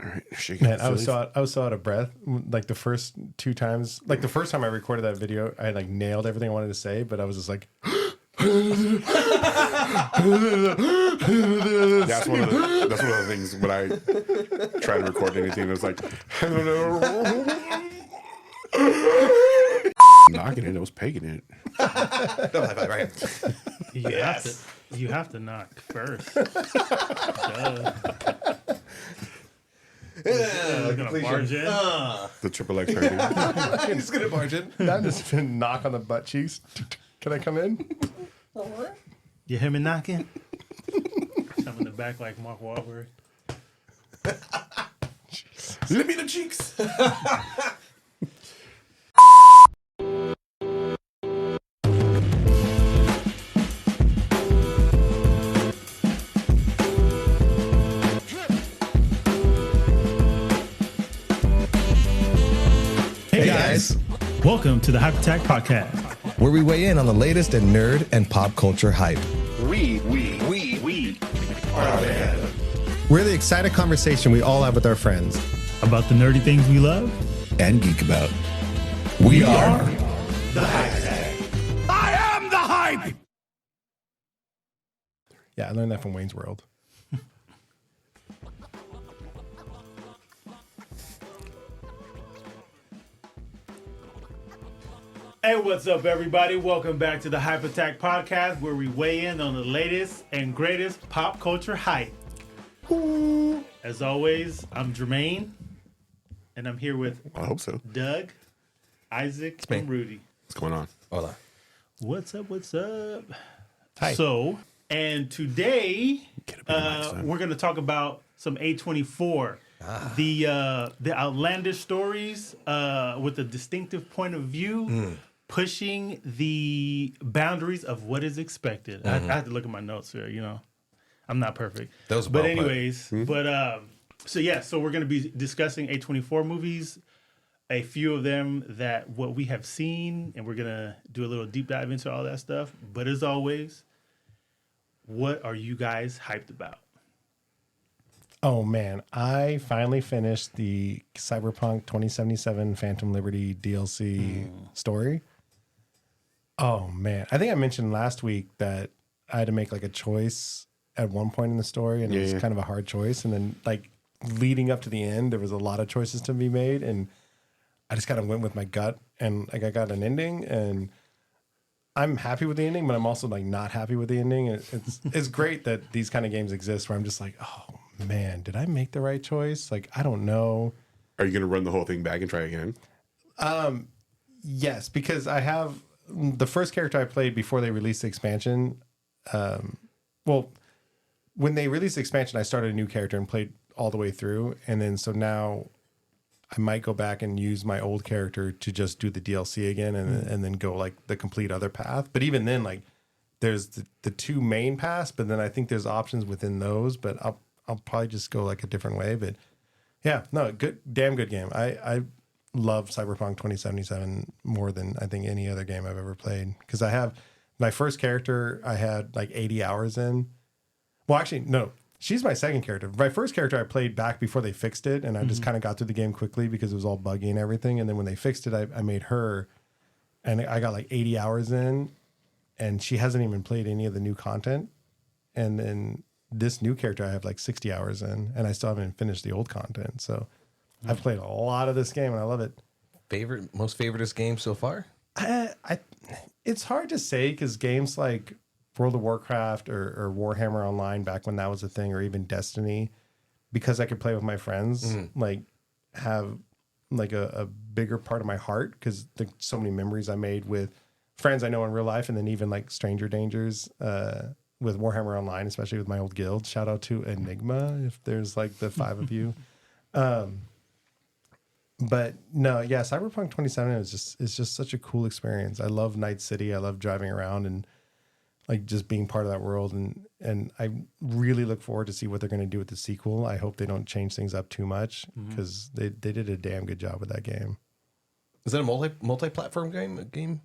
All right, shaking. Man, I was so out of breath. Like the first 2 times, like the first time I recorded that video, I like nailed everything I wanted to say, but I was just like, That's one of the things when I try to record anything. It's like, knocking it. I was pegging it. Right. You have to knock first. Duh. You're gonna barge in. The triple X rating. I'm just gonna barge in. I'm just gonna knock on the butt cheeks. Can I come in? You hear me knocking? I'm in the back like Mark Wahlberg. Let me the cheeks. Hey guys, welcome to the Hype Attack Podcast, Where we weigh in on the latest in nerd and pop culture hype. We are the We're the excited conversation we all have with our friends. about the nerdy things we love. And geek about. We are the Hype Attack. I am the hype. Yeah, I learned that from Wayne's World. Hey, what's up, everybody? Welcome back to the Hype Attack Podcast, where we weigh in on the latest and greatest pop culture hype. As always, I'm Jermaine, and I'm here with I hope so. Doug, Isaac, and Rudy. What's going on? Hola. What's up? What's up? Hi. So, and today Get a bit of mic, son. we're going to talk about some A24, the outlandish stories with a distinctive point of view, pushing the boundaries of what is expected. I had to look at my notes here. You know, I'm not perfect. That was but well put. anyways, so we're going to be discussing A24 movies. A few of them that what we have seen, and we're gonna do a little deep dive into all that stuff. But as always, what are you guys hyped about? Oh man, I finally finished the Cyberpunk 2077 Phantom Liberty DLC story. Oh man, I think I mentioned last week that I had to make like a choice at one point in the story, and it was kind of a hard choice. And then like leading up to the end, there was a lot of choices to be made, and I just kind of went with my gut, and like I got an ending, and I'm happy with the ending, but I'm also like not happy with the ending. It's great that these kind of games exist where I'm just like, oh man, did I make the right choice? Like I don't know. Are you going to run the whole thing back and try again? Yes, because I have the first character I played before they released the expansion. Well, when they released the expansion, I started a new character and played all the way through, and then so now I might go back and use my old character to just do the DLC again and then go like the complete other path. But even then, like there's the 2 main paths, but then I think there's options within those, but I'll probably just go like a different way. But yeah, no, damn good game. I love Cyberpunk 2077 more than I think any other game I've ever played. Because I have my first character I had like 80 hours in. Well, actually, no. She's my second character. My first character I played back before they fixed it, and I just kind of got through the game quickly because it was all buggy and everything. And then when they fixed it, I made her, and I got like 80 hours in, and she hasn't even played any of the new content. And then this new character I have like 60 hours in, and I still haven't finished the old content. So I've played a lot of this game, and I love it. Most favoriteest game so far? It's hard to say because games like World of Warcraft or Warhammer Online back when that was a thing, or even Destiny, because I could play with my friends, like have like a bigger part of my heart because there's so many memories I made with friends I know in real life, and then even like stranger dangers with Warhammer Online, especially with my old guild. Shout out to Enigma if there's like the 5 of you. But no, yeah, Cyberpunk 27 is just such a cool experience. I love Night City. I love driving around and like just being part of that world, and I really look forward to see what they're going to do with the sequel. I hope they don't change things up too much because they did a damn good job with that game. Is that a multi-platform game?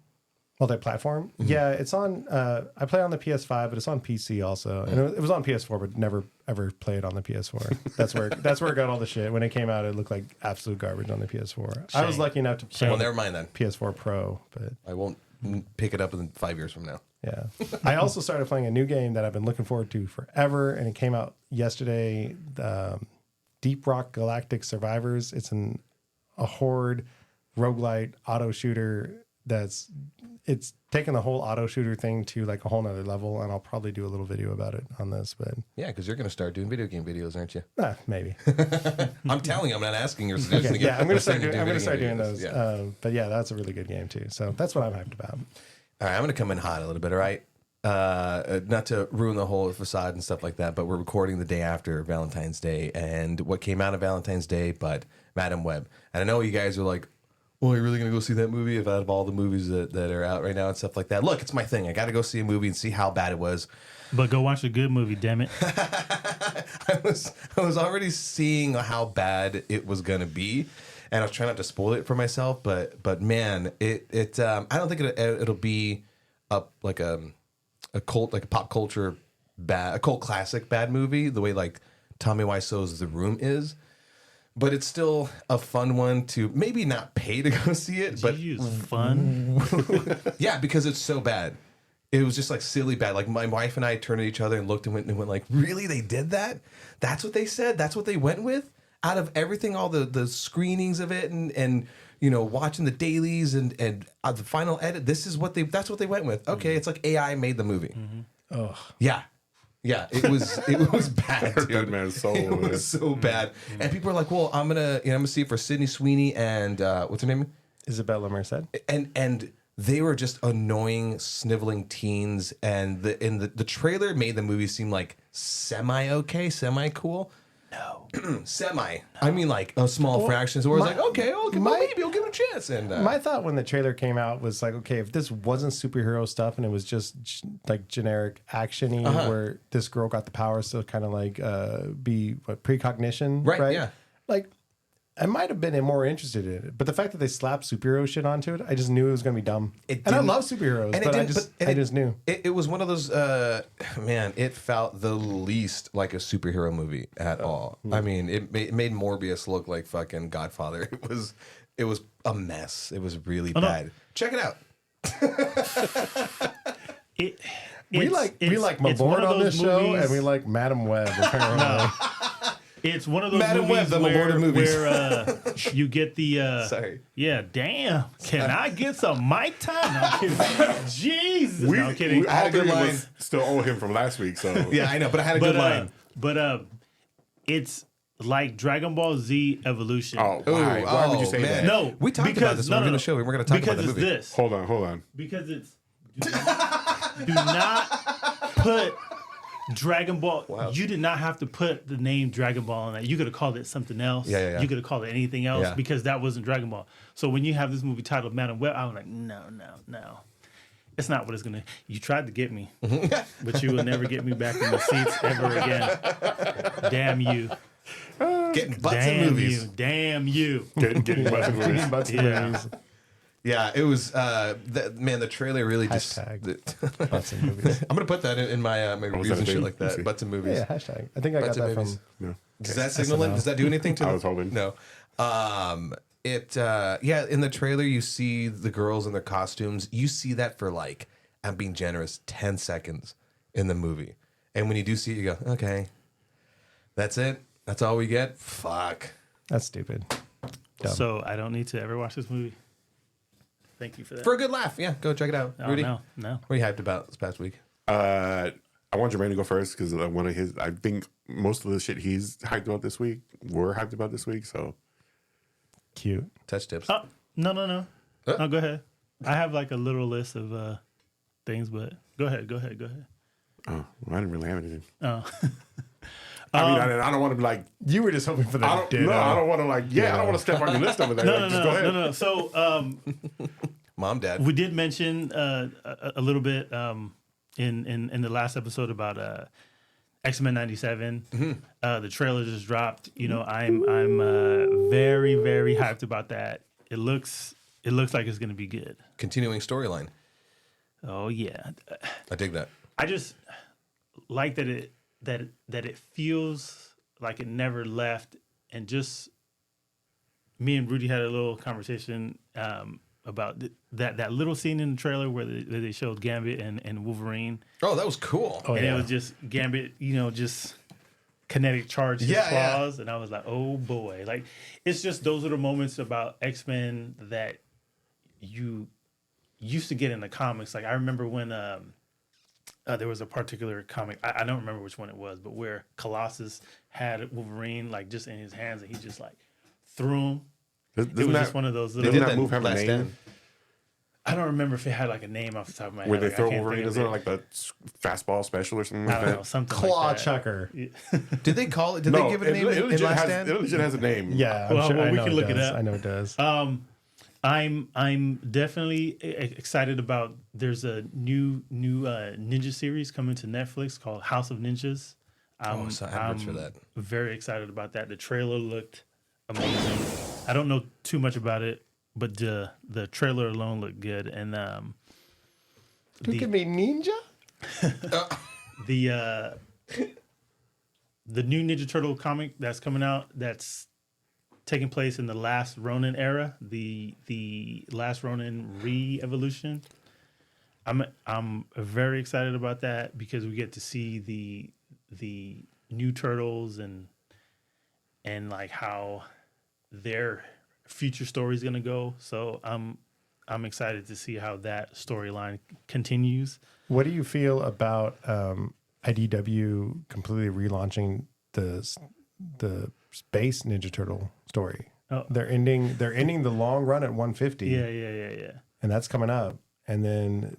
Multi-platform? Yeah, it's on. I play on the PS5, but it's on PC also, and it was on PS4, but never ever played on the PS4. That's where it got all the shit. When it came out, it looked like absolute garbage on the PS4. I was lucky enough to play. Well, never mind then. PS4 Pro, but I won't pick it up in 5 years from now. yeah. I also started playing a new game that I've been looking forward to forever, and it came out yesterday. Deep Rock Galactic Survivors. It's a horde roguelite auto shooter it's taken the whole auto shooter thing to like a whole nother level, and I'll probably do a little video about it on this, but Yeah, because you're going to start doing video game videos, aren't you? maybe. I'm telling you, I'm not asking your suggestion. Okay, yeah, I'm gonna start video doing game those. videos. Yeah. But yeah, that's a really good game too. So that's what I'm hyped about. All right, I'm going to come in hot a little bit, all right? Not to ruin the whole facade and stuff like that, but we're recording the day after Valentine's Day, and what came out of Valentine's Day but Madam Web. And I know you guys are like, well, are you really going to go see that movie if out of all the movies that are out right now and stuff like that? Look, it's my thing. I got to go see a movie and see how bad it was. But go watch a good movie, damn it. I was already seeing how bad it was going to be, and I was trying not to spoil it for myself, but man, it I don't think it'll be a cult, like a pop culture a cult classic bad movie the way like Tommy Wiseau's The Room is. But it's still a fun one to maybe not pay to go see it. But you use fun? yeah, because it's so bad. It was just like silly bad. Like my wife and I turned at each other and looked and went like, really? They did that? That's what they said? That's what they went with? Out of everything, all the screenings of it and watching the dailies and the final edit, that's what they went with. Okay, it's like AI made the movie. Oh Yeah. Yeah, it was bad, dude. That man's soul. It was so bad, and people are like, "Well, I'm gonna see it for Sydney Sweeney and what's her name, Isabella Merced. And they were just annoying, sniveling teens, and the trailer made the movie seem like semi okay, semi cool. No, semi. No. I mean, like a small fraction. So we're like, okay, maybe I'll give it a chance. And my thought when the trailer came out was like, okay, if this wasn't superhero stuff and it was just like generic actiony, where this girl got the powers to kind of like be precognition, right? Yeah. Like, I might have been more interested in it, but the fact that they slapped superhero shit onto it, I just knew it was going to be dumb. And I love superheroes, but I just knew. It was one of those, man, it felt the least like a superhero movie at all. I mean, it made Morbius look like fucking Godfather. It was a mess. It was really bad. No. Check it out. We like Malort on this show, and we like Madam Web, apparently. It's one of those Madam movies Web, where you get the... Sorry. Yeah, damn. Can I get some mic time? No, I'm kidding. Jesus. No, I'm kidding. I had a good line. Still owe him from last week, so... Yeah, I know, but I had a good line. But it's like Dragon Ball Z Evolution. Oh, why? Why would you say that? No. We talked about this when we were in the show. We're going to talk about the movie. This. Hold on. Because it's... Do not put... Dragon Ball. Wow. You did not have to put the name Dragon Ball on that. You could have called it something else. Yeah. You could have called it anything else because that wasn't Dragon Ball. So when you have this movie titled Madam Web, I was like, no. It's not what it's gonna. You tried to get me, but you will never get me back in the seats ever again. Damn you. Getting butts in movies. Damn you. Getting butts in movies. Yeah, it was. The trailer really just. Butts in movies. I'm gonna put that in my my reviews and shit like that. Butts in movies. Yeah, hashtag. I think I got that from. No. Does that signal it? Does that do anything to? I was hoping. No. In the trailer you see the girls in their costumes. You see that for like, I'm being generous, 10 seconds in the movie, and when you do see it, you go, okay, that's it. That's all we get. Fuck. That's stupid. Dumb. So I don't need to ever watch this movie. Thank you for that. For a good laugh, yeah. Go check it out. Oh, Rudy? No. What are you hyped about this past week? I want Jermaine to go first because one of his. I think most of the shit he's hyped about this week, we're hyped about this week. So cute. Touch tips. No. No, go ahead. I have like a little list of things, but go ahead. Oh, well, I didn't really have anything. Oh. I mean, I don't want to be like. You were just hoping for that. No, I don't want to like. Yeah, I don't want to step on your list over there. Just go ahead. No. So, Mom, Dad. we did mention a little bit in the last episode about X-Men '97. Mm-hmm. The trailer just dropped. You know, I'm very, very hyped about that. It looks like it's going to be good. Continuing storyline. Oh yeah, I dig that. I just like that it feels like it never left, and just me and Rudy had a little conversation about that little scene in the trailer where they showed Gambit and Wolverine, Oh, that was cool. Oh, and yeah. it was just Gambit, just kinetic charge his claws, and I was like, oh boy, like it's just those little moments about X-Men that you used to get in the comics. Like I remember when there was a particular comic, I don't remember which one it was, but where Colossus had Wolverine like just in his hands, and he just like threw him. It was just one of those They little. did that that move have a last name? stand. I don't remember if it had like a name off the top of my head. Where they Like, I throw can't Wolverine, think of isn't it it. like the fastball special or something I like don't know, that? something Claw like that. chucker. Did they call it? Did they give it a name in Last Stand? It legit has a name. Yeah, I'm Well, sure. well, I we know can look it does. up. I know it does. I'm definitely excited about. There's a new ninja series coming to Netflix called House of Ninjas. So adverts for that. Very excited about that. The trailer looked amazing. I don't know too much about it, but the trailer alone looked good. And Look at me, ninja. the new Ninja Turtle comic that's coming out, that's taking place in the Last Ronin era, the Last Ronin re-evolution. I'm very excited about that because we get to see the new turtles and like how their future story is gonna go. So I'm excited to see how that storyline continues. What do you feel about IDW completely relaunching the Space Ninja Turtle story? Oh. They're ending the long run at 150. Yeah. And that's coming up. And then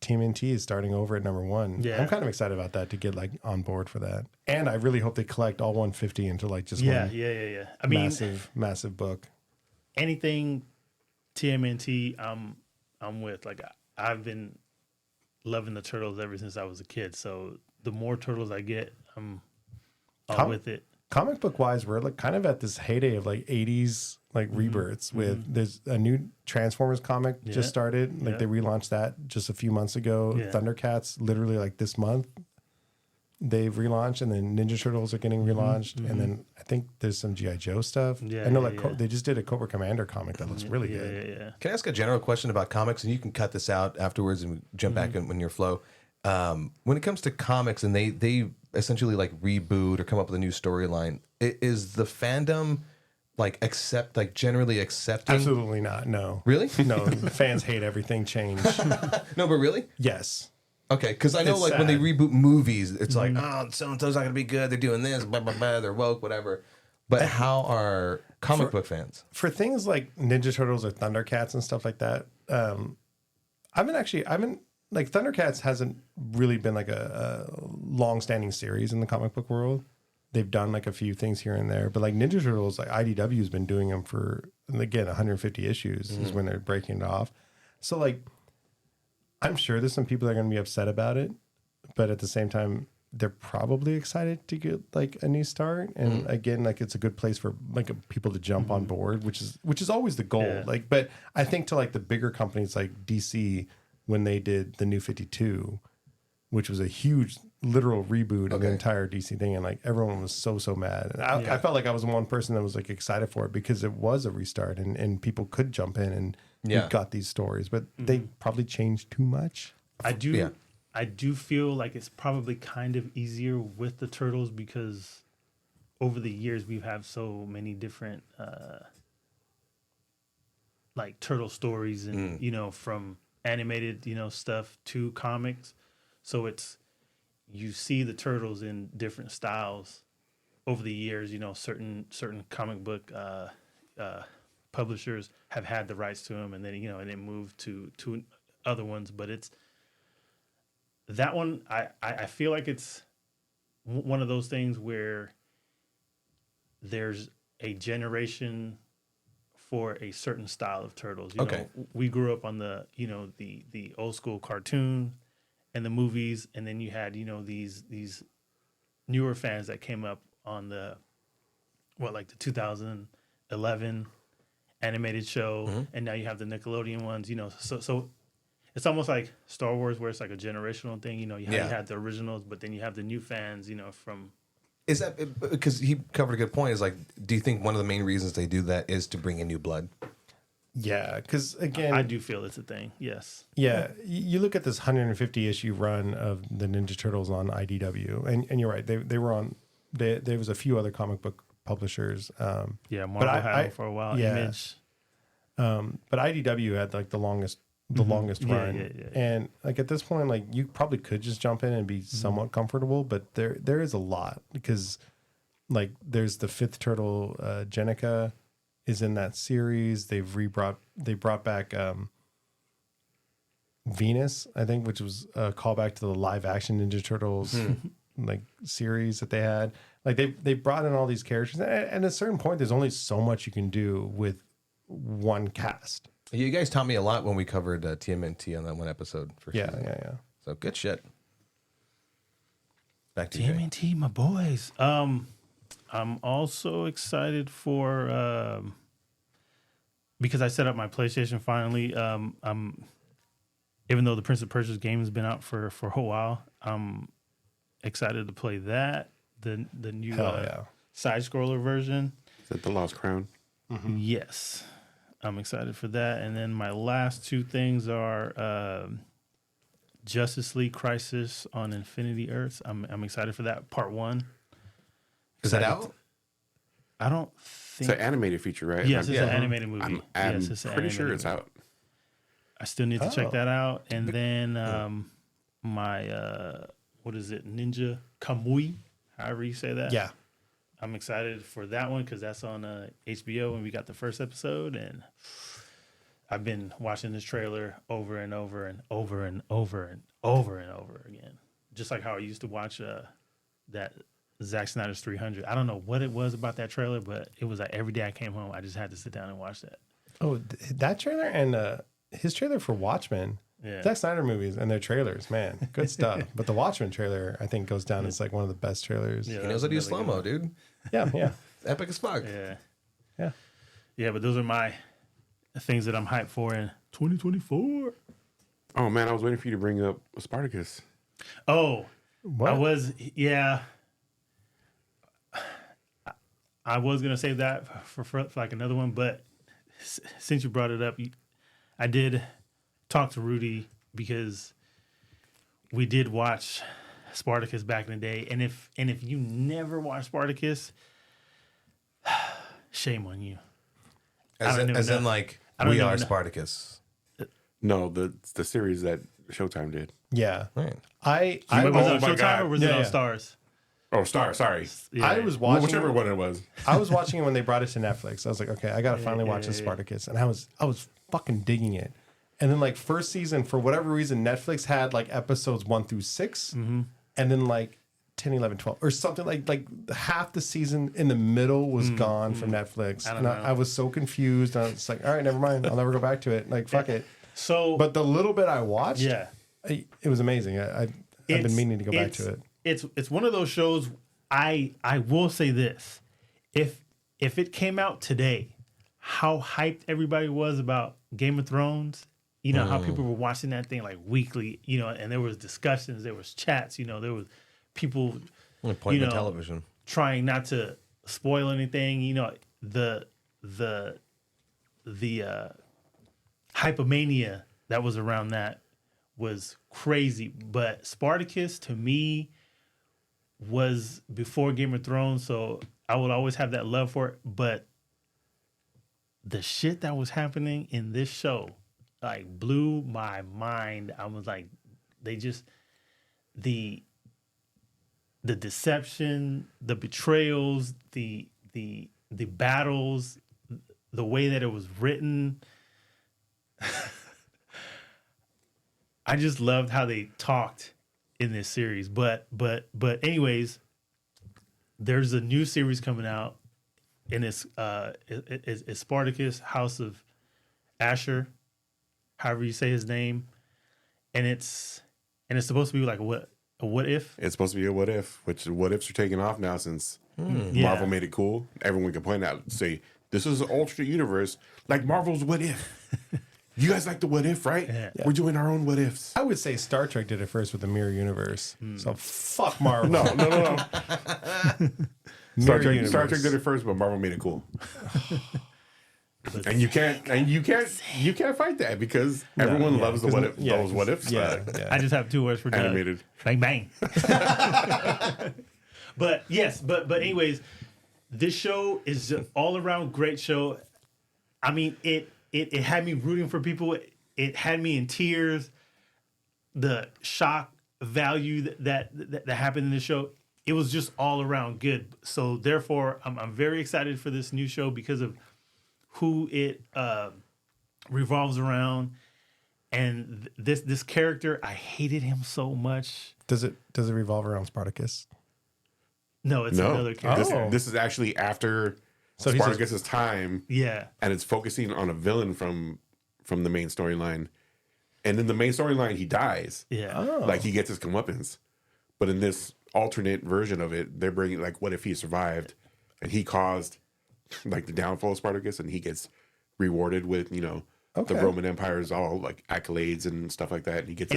TMNT is starting over at number 1. Yeah. I'm kind of excited about that, to get like on board for that. And I really hope they collect all 150 into like just Yeah. one I mean, massive book. anything TMNT, I'm with. Like I've been loving the turtles ever since I was a kid. So the more turtles I get, I'm with it. Comic book wise, we're like kind of at this heyday of like 80s like rebirths with there's a new Transformers comic just started. Like they relaunched that just a few months ago. Yeah. Thundercats literally like this month they've relaunched, and then Ninja Turtles are getting relaunched, and then I think there's some G.I. Joe stuff. Yeah, I know yeah, like yeah. They just did a Cobra Commander comic that looks really good. Yeah. Can I ask a general question about comics, and you can cut this out afterwards and jump back in when you're flow. When it comes to comics, and they essentially like reboot or come up with a new storyline, is the fandom like generally accepting? Absolutely not. No. Really? No. Fans hate everything change. No, but really? Yes. Okay, because I know It's like when they sad. reboot movies, it's like, oh, so and so's not gonna be good. They're doing this, blah blah blah. They're woke, whatever. But how are comic book fans? For things like Ninja Turtles or Thundercats and stuff like that, I've been like Thundercats hasn't really been like a long-standing series in the comic book world. They've done like a few things here and there, but like Ninja Turtles, like IDW has been doing them for, and again, 150 issues is when they're breaking it off. So like, I'm sure there's some people that are going to be upset about it, but at the same time, they're probably excited to get like a new start. And again, like it's a good place for like people to jump on board, which is always the goal. Yeah. Like, but I think to like the bigger companies like DC, when they did the New 52, which was a huge literal reboot of the entire DC thing, and like everyone was so mad. And I felt like I was one person that was like excited for it because it was a restart and people could jump in and we got these stories, but they probably changed too much. I do feel like it's probably kind of easier with the turtles because over the years we've had so many different like turtle stories and from animated stuff to comics. So you see the turtles in different styles over the years. Certain comic book publishers have had the rights to them, and then and then moved to other ones. But it's that one. I feel like it's one of those things where there's a generation for a certain style of turtles. You know, we grew up on the the old school cartoon and the movies, and then you had these newer fans that came up on the the 2011 animated show, and now you have the Nickelodeon ones. So it's almost like Star Wars, where it's like a generational thing. You Yeah. had the originals, but then you have the new fans. From Is that because he covered a good point? Is like, do you think one of the main reasons they do that is to bring in new blood? Yeah, because again, I do feel it's a thing. Yes. yeah, you look at this 150 issue run of the Ninja Turtles on IDW, and you're right. They were on. There was a few other comic book publishers. Yeah, Marvel had them for a while. yeah. Image. But IDW had like the longest run, yeah. and like at this point, like you probably could just jump in and be somewhat comfortable, but there is a lot because like there's the fifth turtle, Jenica, is in that series. They brought back Venus, I think, which was a callback to the live action Ninja Turtles like series that they had. Like they brought in all these characters, and at a certain point, there's only so much you can do with one cast. You guys taught me a lot when we covered TMNT on that one episode. Yeah. So good shit. Back to you. Jay. TMNT, my boys. I'm also excited for because I set up my PlayStation finally. I'm even though the Prince of Persia's game has been out for a whole while, I'm excited to play that. The new side scroller version. Is that the Lost Crown? Yes, I'm excited for that. And then my last two things are Justice League Crisis on Infinity Earths. I'm excited for that part 1. Is that out? I don't think It's an animated feature, right? Yes, it's an animated movie. I'm Yes, it's an pretty sure animated it's movie. out. I still need to check that out. And then my what is it? Ninja Kamui, however you say that. Yeah. I'm excited for that one because that's on HBO and we got the first episode, and I've been watching this trailer over and over and over and over and over and over again. Just like how I used to watch that Zack Snyder's 300. I don't know what it was about that trailer, but it was like every day I came home, I just had to sit down and watch that. Oh, that trailer and his trailer for Watchmen. Yeah. Zack Snyder movies and their trailers, man, good stuff. But the Watchmen trailer, I think, goes down as like one of the best trailers. Yeah, He knows how to use slow-mo, dude. Yeah. Epic as fuck. Yeah, but those are my things that I'm hyped for in 2024. Oh man, I was waiting for you to bring up Spartacus. Oh, What? I was gonna save that for like another one, but since you brought it up, I did talk to Rudy because we did watch Spartacus back in the day, and if you never watched Spartacus, shame on you. As in like, we are Spartacus. No, the series that Showtime did. Yeah. Right. I Was it on my Showtime God. or was it Yeah, on yeah. Stars? Oh, Star. Sorry, Yeah. I was watching whichever one it was. I was watching it when they brought it to Netflix. I was like, okay, I gotta finally watch this yeah. Spartacus, and I was fucking digging it. And then like first season, for whatever reason, Netflix had like episodes 1 through 6, and then like 10, 11, 12, or something like half the season in the middle was gone from Netflix, don't and know. I was so confused. I was like, all right, never mind, I'll never go back to it. Like fuck it. So, But the little bit I watched, yeah. it was amazing. I've been meaning to go back to it. It's one of those shows. I will say this: if it came out today, how hyped everybody was about Game of Thrones. You know how people were watching that thing like weekly. You know, and there was discussions, there was chats. You know, there was people. Appointment television. Trying not to spoil anything. You know, the hypomania that was around that was crazy. But Spartacus, to me, was before Game of Thrones, so I would always have that love for it. But the shit that was happening in this show, like, blew my mind. I was like, they just the deception, the betrayals, the battles, the way that it was written. I just loved how they talked in this series. But anyways, there's a new series coming out, and it's Spartacus, House of Asher, however you say his name, and it's supposed to be like a what if? It's supposed to be a what if, which what ifs are taking off now since Yeah. Marvel made it cool. Everyone can point out, say, this is an alternate universe like Marvel's What If. You guys like the what if, right? Yeah. We're doing our own what ifs. I would say Star Trek did it first with the Mirror Universe. So fuck Marvel. No. Mirror Star Universe. Trek did it first, but Marvel made it cool. And you can't fight that because everyone loves the those what ifs. Yeah, I just have 2 words for Doug. Animated. Bang bang. But yes, but anyways, this show is just all around great show. I mean, it had me rooting for people. It had me in tears. The shock value that happened in the show, it was just all around good. So therefore, I'm very excited for this new show because of who it revolves around. And this character, I hated him so much. Does it revolve around Spartacus? No, it's another character. This is actually after So he's Spartacus's time. Yeah. And it's focusing on a villain from the main storyline. And in the main storyline, he dies. Yeah. Like he gets his comeuppance. But in this alternate version of it, they're bringing like, what if he survived and he caused like the downfall of Spartacus, and he gets rewarded with the Roman Empire's all like accolades and stuff like that. And he gets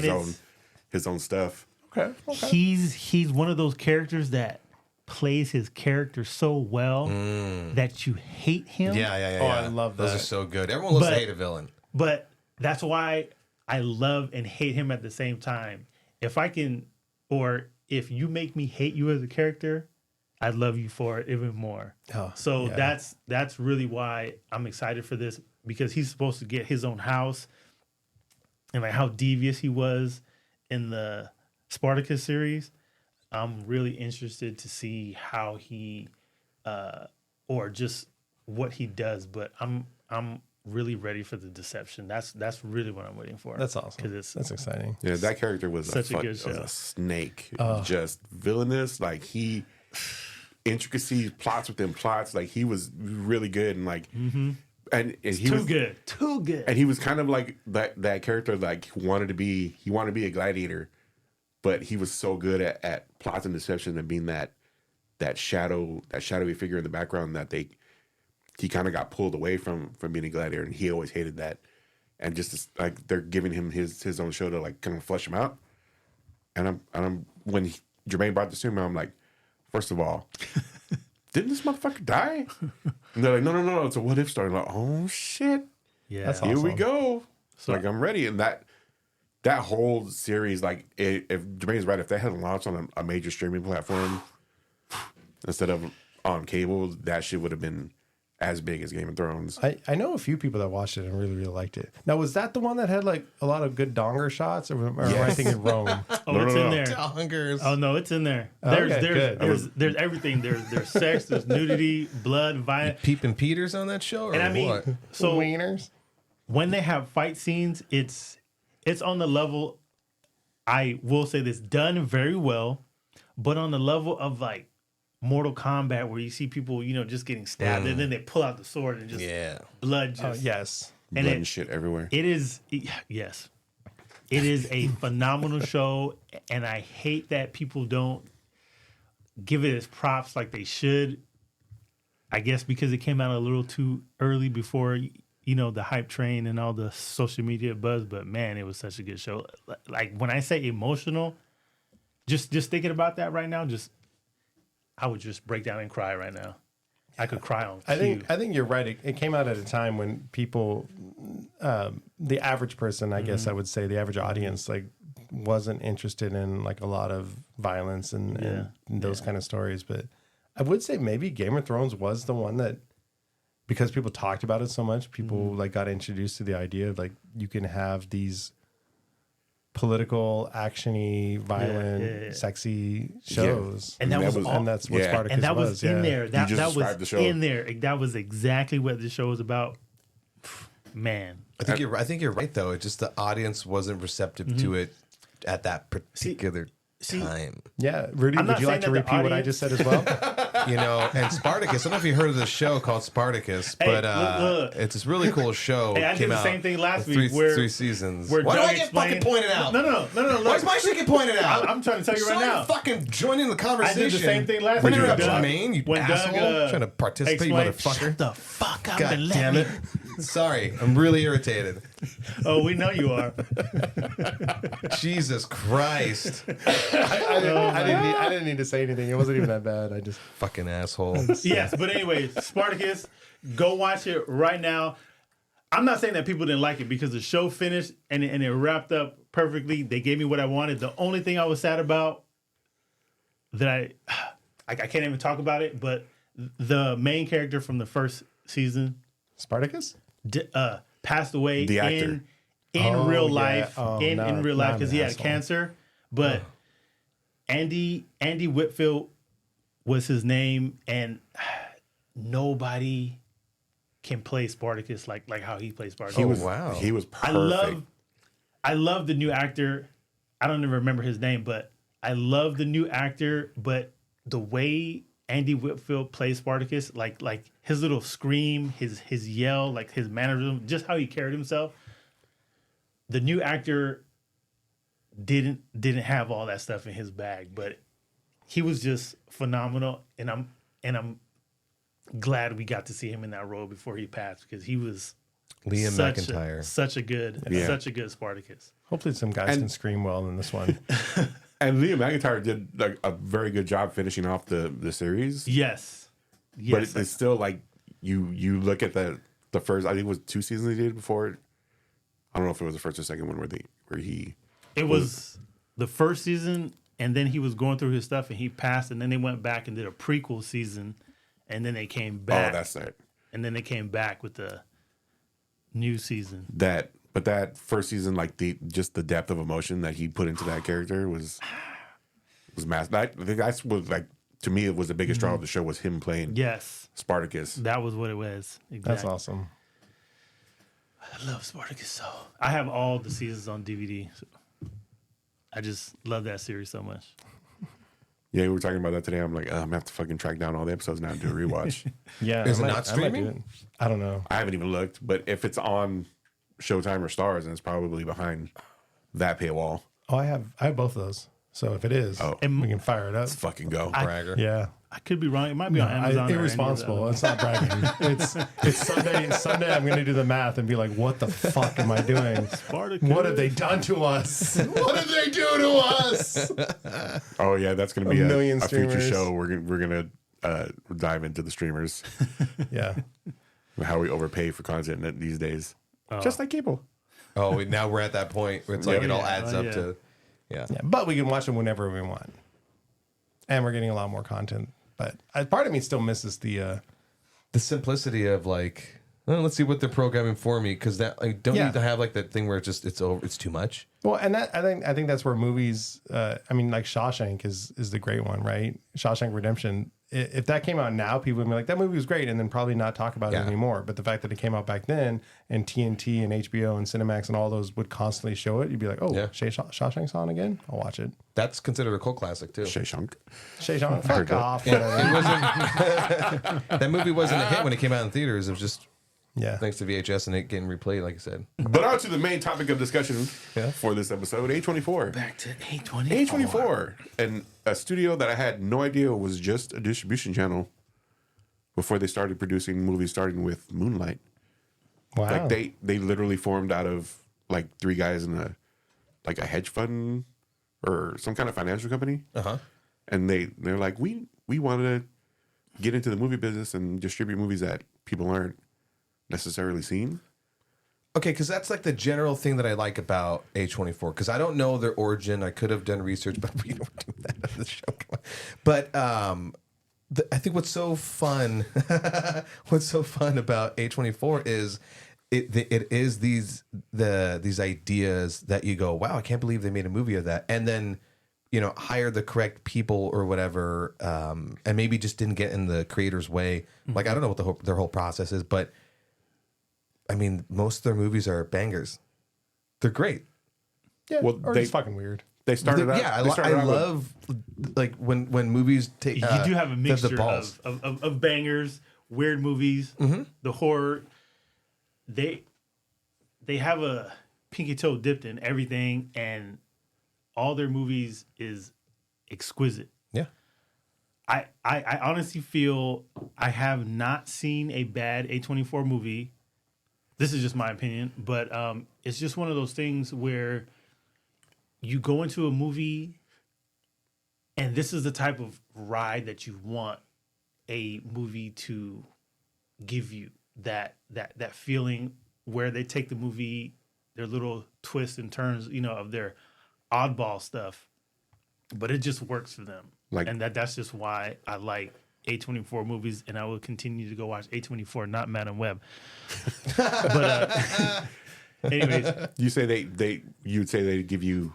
his own stuff. Okay. He's one of those characters that plays his character so well that you hate him. Yeah. Oh, I love Those that. are so good. Everyone loves to hate a villain. But that's why I love and hate him at the same time. If I can, or if you make me hate you as a character, I'd love you for it even more. Oh, so yeah. that's really why I'm excited for this, because he's supposed to get his own house, and like how devious he was in the Spartacus series. I'm really interested to see how he or just what he does, but I'm really ready for the deception. That's really what I'm waiting for. That's awesome. Because That's exciting. Yeah, that character was Such a good was show. a snake. Just villainous. Like intricacies, plots within plots. Like he was really good and like and he was too good. And he was kind of like that character, like he wanted to be a gladiator, but he was so good at plots and deception and being that shadowy figure in the background that he kind of got pulled away from being a gladiator, and he always hated that. And just like they're giving him his own show to like kind of flesh him out. And I'm when Jermaine brought this to me, I'm like, first of all, didn't this motherfucker die? And they're like, no, it's a what if story. I'm like, oh shit, Yeah. That's here we awesome. go. So like I'm ready. And that whole series, like if Jermaine's right, if they had launched on a major streaming platform instead of on cable, that shit would have been as big as Game of Thrones. I know a few people that watched it and really, really liked it. Now, was that the one that had like a lot of good donger shots, or am I thinking Rome? Oh, it's in there. Hungers. Oh no, it's in there. Okay, good. There's everything. There's sex, there's nudity, blood, violence. Peeping Peters on that show, or And I mean, what? so Wieners? when they have fight scenes, it's on the level, I will say this, done very well, but on the level of like Mortal Kombat, where you see people, just getting stabbed, and then they pull out the sword and just blood. Just, Yes. and Blood and shit everywhere. It is, yes, it is a phenomenal show, and I hate that people don't give it as props like they should. I guess because it came out a little too early before the hype train and all the social media buzz. But man, it was such a good show. Like when I say emotional, just thinking about that right now, I would just break down and cry right now. I could cry on cue. I think you're right. It came out at a time when people, the average person, I guess I would say, the average audience, like wasn't interested in like a lot of violence and those kind of stories. But I would say maybe Game of Thrones was the one that, because people talked about it so much, people like got introduced to the idea of like you can have these political, actiony, violent, sexy shows. And that was all, and that's what Spartacus and that was was. in there. That just was described the show. in there. That was exactly what the show was about. Man, I think you're right though. It's just the audience wasn't receptive to it at that particular time. Yeah, Rudy, I'm would not you like saying to that the repeat what I audience- just said as well? And Spartacus. I don't know if you heard of this show called Spartacus, Hey, but look. it's this really cool show. Hey, I did Came the out same thing last with week where- three seasons. where Why do Doug I get fucking explained- pointed out? No. Why does my shit get pointed out? I'm trying to tell you So right now. fucking join in the I conversation. did the same thing last When week. you're Doug- Jermaine, you when Doug, asshole, trying to participate, you explained, motherfucker. Shut the fuck up God and let damn me. it. Sorry, I'm really irritated. Oh, we know you are. Jesus Christ. I didn't need to say anything. It wasn't even that bad. I just Fucking asshole. Yes, but anyways, Spartacus, go watch it right now. I'm not saying that people didn't like it because the show finished and it wrapped up perfectly. They gave me what I wanted. The only thing I was sad about that I can't even talk about it, but the main character from the first season Spartacus? passed away The actor. in real life. Oh, in real life because he had asshole. cancer. But Andy Whitfield was his name, and nobody can play Spartacus like how he plays Spartacus. Wow. He was perfect. I love the new actor. I don't even remember his name, but I love the new actor. But the way Andy Whitfield plays Spartacus, like his little scream, his yell, like his mannerism, just how he carried himself. The new actor didn't have all that stuff in his bag, but he was just phenomenal, and I'm glad we got to see him in that role before he passed because he was Liam McIntyre. such a good Spartacus. Hopefully some guys can scream well in this one. And Liam McIntyre did like a very good job finishing off the series. Yes. But it's still like you look at the first, I think it was 2 seasons he did before. I don't know if it was the first or second one where he It was the first season, and then he was going through his stuff, and he passed, and then they went back and did a prequel season, and then they came back. Oh, that's it. And then they came back with the new season. But that first season, like the depth of emotion that he put into that character was massive. I think that's what, like, to me, it was the biggest draw of the show was him playing Yes, Spartacus. that was what it was. Exactly. That's awesome. I love Spartacus so. I have all the seasons on DVD. So I just love that series so much. Yeah, we were talking about that today. I'm like, I'm gonna have to fucking track down all the episodes now and do a rewatch. Yeah. Is it not I might do streaming? it. I don't know. I haven't even looked, but if it's on Showtime or Stars, then it's probably behind that paywall. Oh, I have both of those. So if it is, we can fire it up. Let's fucking go. Bragger. Yeah. I could be wrong. It might be on Amazon. Irresponsible. It's not bragging. It's Sunday. Sunday, I'm going to do the math and be like, what the fuck am I doing? Spartacus. What have they done to us? What did they do to us? Oh yeah, that's gonna be A million a future streamers. show. We're gonna dive into the streamers, Yeah. how we overpay for content these days, just like cable. Oh, now we're at that point where it's like it all adds up yeah. to, yeah. But we can watch them whenever we want. And we're getting a lot more content. But part of me still misses the The simplicity of like, well, let's see what they're programming for me, because that I don't need to have like that thing where it's over, it's too much. well, and that I think that's where movies. I mean, like Shawshank is the great one, right? Shawshank Redemption. If that came out now, people would be like, that movie was great, and then probably not talk about it anymore. But the fact that it came out back then, and TNT and HBO and Cinemax and all those would constantly show it, you'd be like, oh, Shawshank's on again? I'll watch it. That's considered a cult classic too. Shawshank. Shawshank, fuck off. It wasn't. That movie wasn't a hit when it came out in theaters. It was just Yeah. thanks to VHS and it getting replayed, like I said. But on to the main topic of discussion for this episode: A24. Back to A24. A24, and a studio that I had no idea was just a distribution channel before they started producing movies, starting with Moonlight. Wow. Like they literally formed out of like 3 guys in a hedge fund or some kind of financial company. And they're like, we want to get into the movie business and distribute movies that people aren't necessarily seeing. Okay, because that's like the general thing that I like about A24. Because I don't know their origin. I could have done research, but we don't do that on the show. Come on. But I think what's so fun, about A24 is it is these ideas that you go, wow, I can't believe they made a movie of that, and then hire the correct people or whatever, and maybe just didn't get in the creator's way. Like I don't know what their whole process is, but. I mean, most of their movies are bangers. They're great. Yeah. Well, or it's fucking weird. They started out. Yeah, they started I out love like when movies take. You do have a the mixture balls. of bangers, weird movies, the horror. They have a pinky toe dipped in everything, and all their movies is exquisite. Yeah. I honestly feel I have not seen a bad A24 movie this is just my opinion, but it's just one of those things where you go into a movie and this is the type of ride that you want a movie to give you, that feeling where they take the movie, their little twists and turns, of their oddball stuff, but it just works for them. And that's just why I like A24 movies, and I will continue to go watch A24, not Madam Web. But anyways, You say you'd say they give you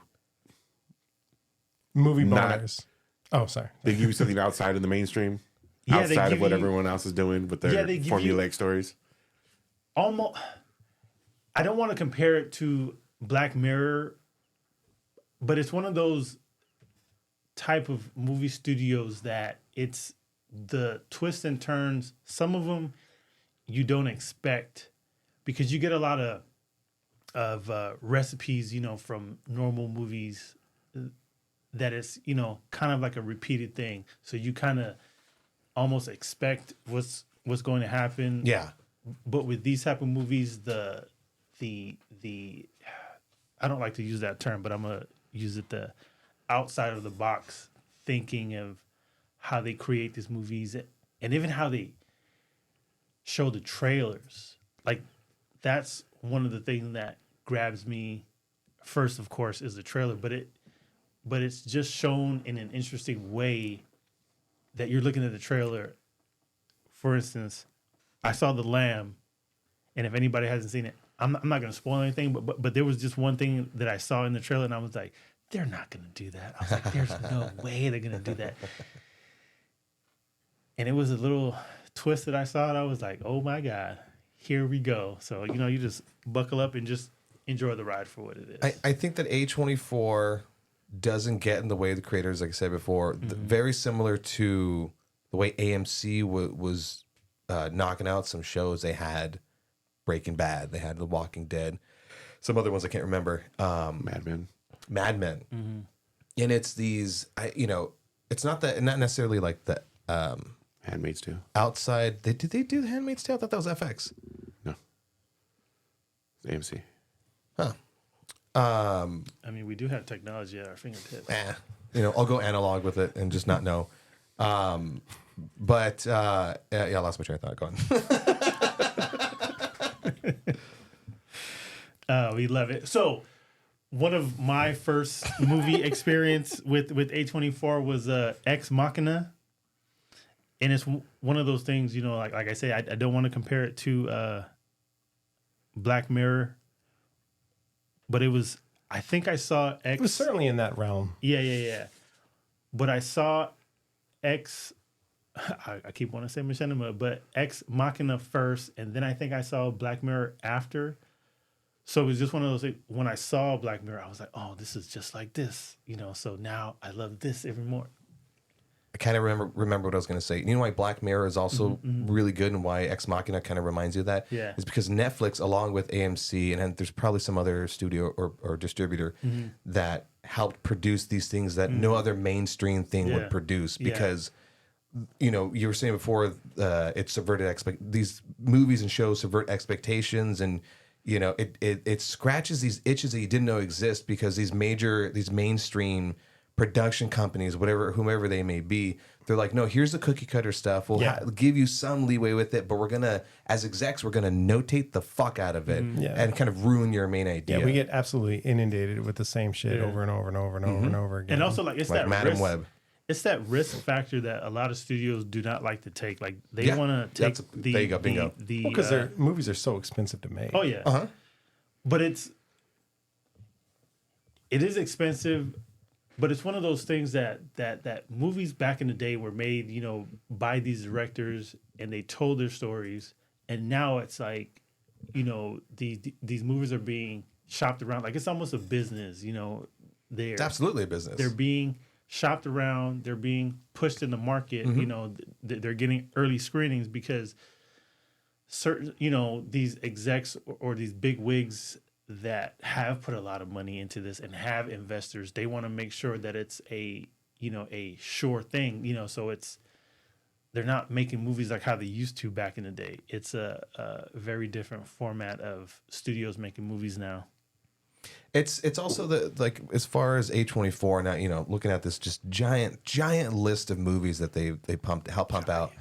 Movie Not- boners. Oh, sorry. they give you something outside of the mainstream, Yeah, they outside of give what you- everyone else is doing with their they give formulaic stories. almost, I don't want to compare it to Black Mirror, but it's one of those type of movie studios that it's the twists and turns. Some of them you don't expect, because you get a lot of recipes, from normal movies, that it's, kind of like a repeated thing. So you kind of almost expect what's going to happen. Yeah. But with these type of movies, the I don't like to use that term, but I'm gonna use it, the outside of the box thinking of how they create these movies, and even how they show the trailers. Like, that's one of the things that grabs me first, of course, is the trailer, but it's just shown in an interesting way that you're looking at the trailer. For instance, I saw The Lamb, and if anybody hasn't seen it, I'm not going to spoil anything, but there was just one thing that I saw in the trailer, and I was like, they're not going to do that. I was like, there's no way they're going to do that. And it was a little twist that I saw, and I was like, oh my God, here we go. So, you just buckle up and just enjoy the ride for what it is. I think that A24 doesn't get in the way of the creators, like I said before. Very similar to the way AMC was knocking out some shows. They had Breaking Bad, they had The Walking Dead, some other ones I can't remember. Mad Men. And it's these, it's not necessarily like the Handmaid's Tale. outside. Did they do The Handmaid's Tale? I thought that was FX. No. It's AMC. Huh. I mean, we do have technology at our fingertips. I'll go analog with it and just not know. But I lost my train of thought. Go on. We love it. So, one of my first movie experience with A24 was Ex Machina, and it's one of those things. Like I say, I don't want to compare it to Black Mirror, but it was. I think I saw Ex. It was certainly in that realm. Yeah. But I saw Ex. I keep wanting to say Machinima, but Ex Machina first, and then I think I saw Black Mirror after. So it was just one of those things. When I saw Black Mirror, I was like, "Oh, this is just like this," So now I love this even more. I kind of remember what I was going to say. You know why Black Mirror is also really good, and why Ex Machina kind of reminds you of that? Yeah. Is because Netflix, along with AMC, and then there's probably some other studio or distributor that helped produce these things that no other mainstream thing would produce. Because you were saying before, it subverted these movies and shows subvert expectations, and it scratches these itches that you didn't know exist, because these mainstream production companies, whomever they may be, they're like, no, here's the cookie cutter stuff. We'll give you some leeway with it, but as execs, we're gonna notate the fuck out of it and kind of ruin your main idea. Yeah, we get absolutely inundated with the same shit over and over and over and over and over again. And also, it's like that Madam risk. Web. It's that risk factor that a lot of studios do not like to take. Like, they want to take there you go, bingo. Because their movies are so expensive to make. Oh yeah. But it is expensive. But it's one of those things that movies back in the day were made, by these directors, and they told their stories. And now it's like, these movies are being shopped around. Like, it's almost a business, It's absolutely a business. They're being shopped around. They're being pushed in the market. They're getting early screenings because certain, these execs or these big wigs that have put a lot of money into this and have investors, they want to make sure that it's a sure thing, so it's they're not making movies like how they used to back in the day. It's a very different format of studios making movies now. It's also like as far as A24 now, you know, looking at this just giant list of movies that they pump out.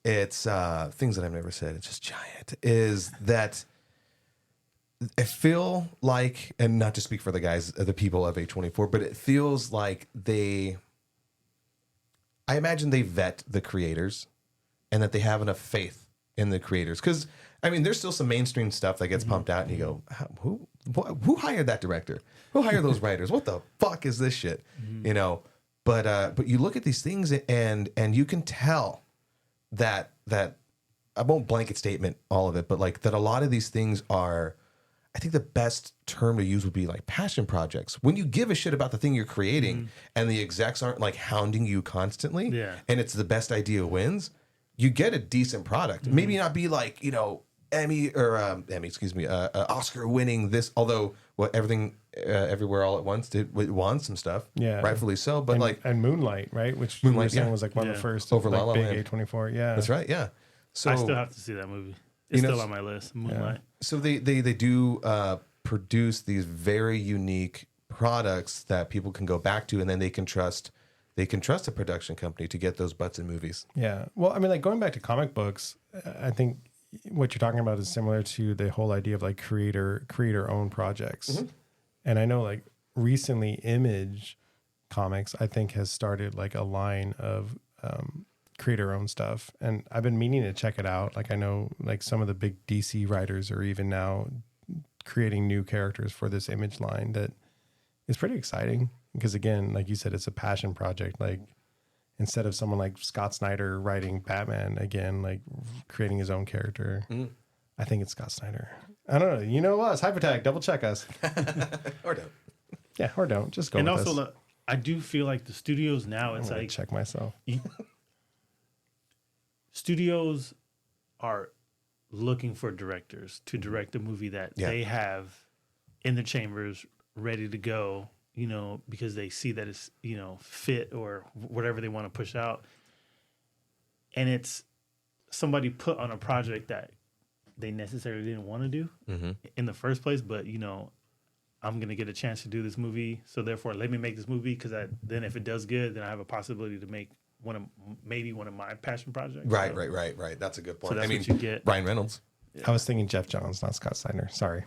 It's things that I've never said. It's just giant. Is that I feel like, and not to speak for the people of A24, but it feels like I imagine they vet the creators and that they have enough faith in the creators. Because, I mean, there's still some mainstream stuff that gets pumped out and you go, who hired that director? Who hired those writers? What the fuck is this shit? You know, but you look at these things and you can tell that I won't blanket statement all of it, but like that a lot of these things are, I think the best term to use would be like passion projects. When you give a shit about the thing you're creating and the execs aren't like hounding you constantly, and it's the best idea wins, you get a decent product. Maybe not be like, you know, Oscar winning this, although everything everywhere all at once won some stuff, rightfully so. But and Moonlight, right, which you were saying was like one of the first over like, La La big Land. A24, That's right, yeah. So I still have to see that movie. It's still on my list. Moonlight. So they do produce these very unique products that people can go back to, and then they can trust a production company to get those butts in movies. Yeah. Well, I mean, like going back to comic books, I think what you're talking about is similar to the whole idea of like creator owned projects. And I know like recently Image Comics, I think, has started like a line of creator owned stuff. And I've been meaning to check it out. Like I know like some of the big DC writers are even now creating new characters for this Image line that is pretty exciting. Because again, like you said, it's a passion project. Like instead of someone like Scott Snyder writing Batman again, like creating his own character, I think it's Scott Snyder. I don't know. You know us, Hypertag, double check us. Or don't. Yeah, or don't. Just go And with also, us. I do feel like the studios now, I'm it's gonna like check myself. Studios are looking for directors to direct a movie that they have in the chambers ready to go, you know, because they see that it's, you know, fit or whatever they want to push out. And it's somebody put on a project that they necessarily didn't want to do in the first place. But, you know, I'm going to get a chance to do this movie. So therefore, let me make this movie because then if it does good, then I have a possibility to make one of my passion projects. Right. So, Right. That's a good point. So that's I mean, what you get. Ryan Reynolds. I was thinking Jeff Johns, not Scott Snyder. Sorry.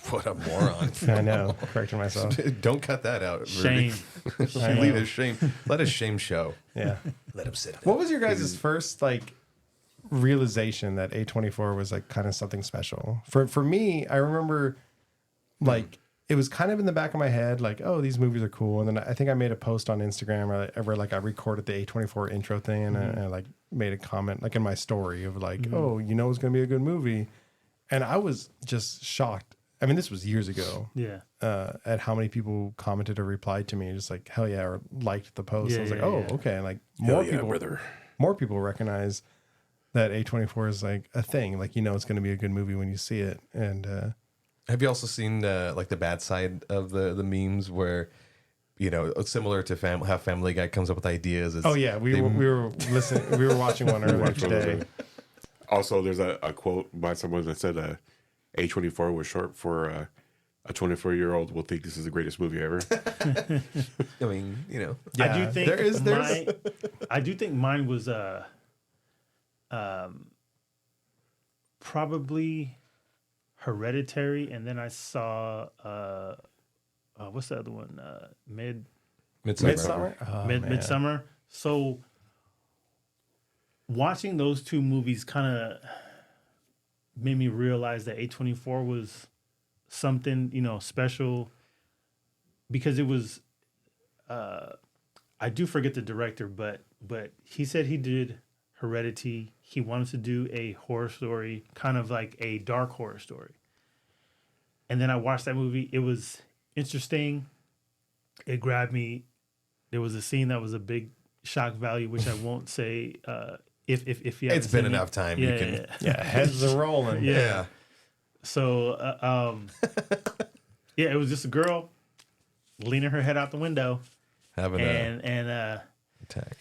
What a moron. I know. Correcting myself. Don't cut that out. Shame. I Leave know. his shame. Let his shame show. Yeah. Let him sit. What was your guys' first like realization that A24 was like kind of something special? For me, I remember like it was kind of in the back of my head, like, oh, these movies are cool. And then I think I made a post on Instagram where like I recorded the A24 intro thing and I like made a comment like in my story of like, oh, you know, it's gonna be a good movie. And I was just shocked. I mean, this was years ago. Yeah. At how many people commented or replied to me, just like hell yeah, or liked the post. I was like, oh, okay. Like more people recognize that A24 is like a thing. Like, you know, it's going to be a good movie when you see it. And have you also seen like the bad side of the memes where, you know, similar to how Family Guy comes up with ideas? oh yeah, we were listening. We were watching one earlier today. Also, there's a quote by someone that said A24 was short for a 24-year-old will think this is the greatest movie ever. I mean, you know. Yeah, I do think there's I do think mine was probably Hereditary, and then I saw what's the other one? Midsummer. Oh, man. Midsummer. So watching those two movies kind of made me realize that A24 was something, you know, special, because it was I do forget the director, but he said he did Heredity. He wanted to do a horror story, kind of like a dark horror story. And then I watched that movie. It was interesting. It grabbed me. There was a scene that was a big shock value, which I won't say if you haven't It's been seen enough it. time. Yeah, You can. Yeah, heads are rolling. Yeah. So yeah, it was just a girl leaning her head out the window Having and attack.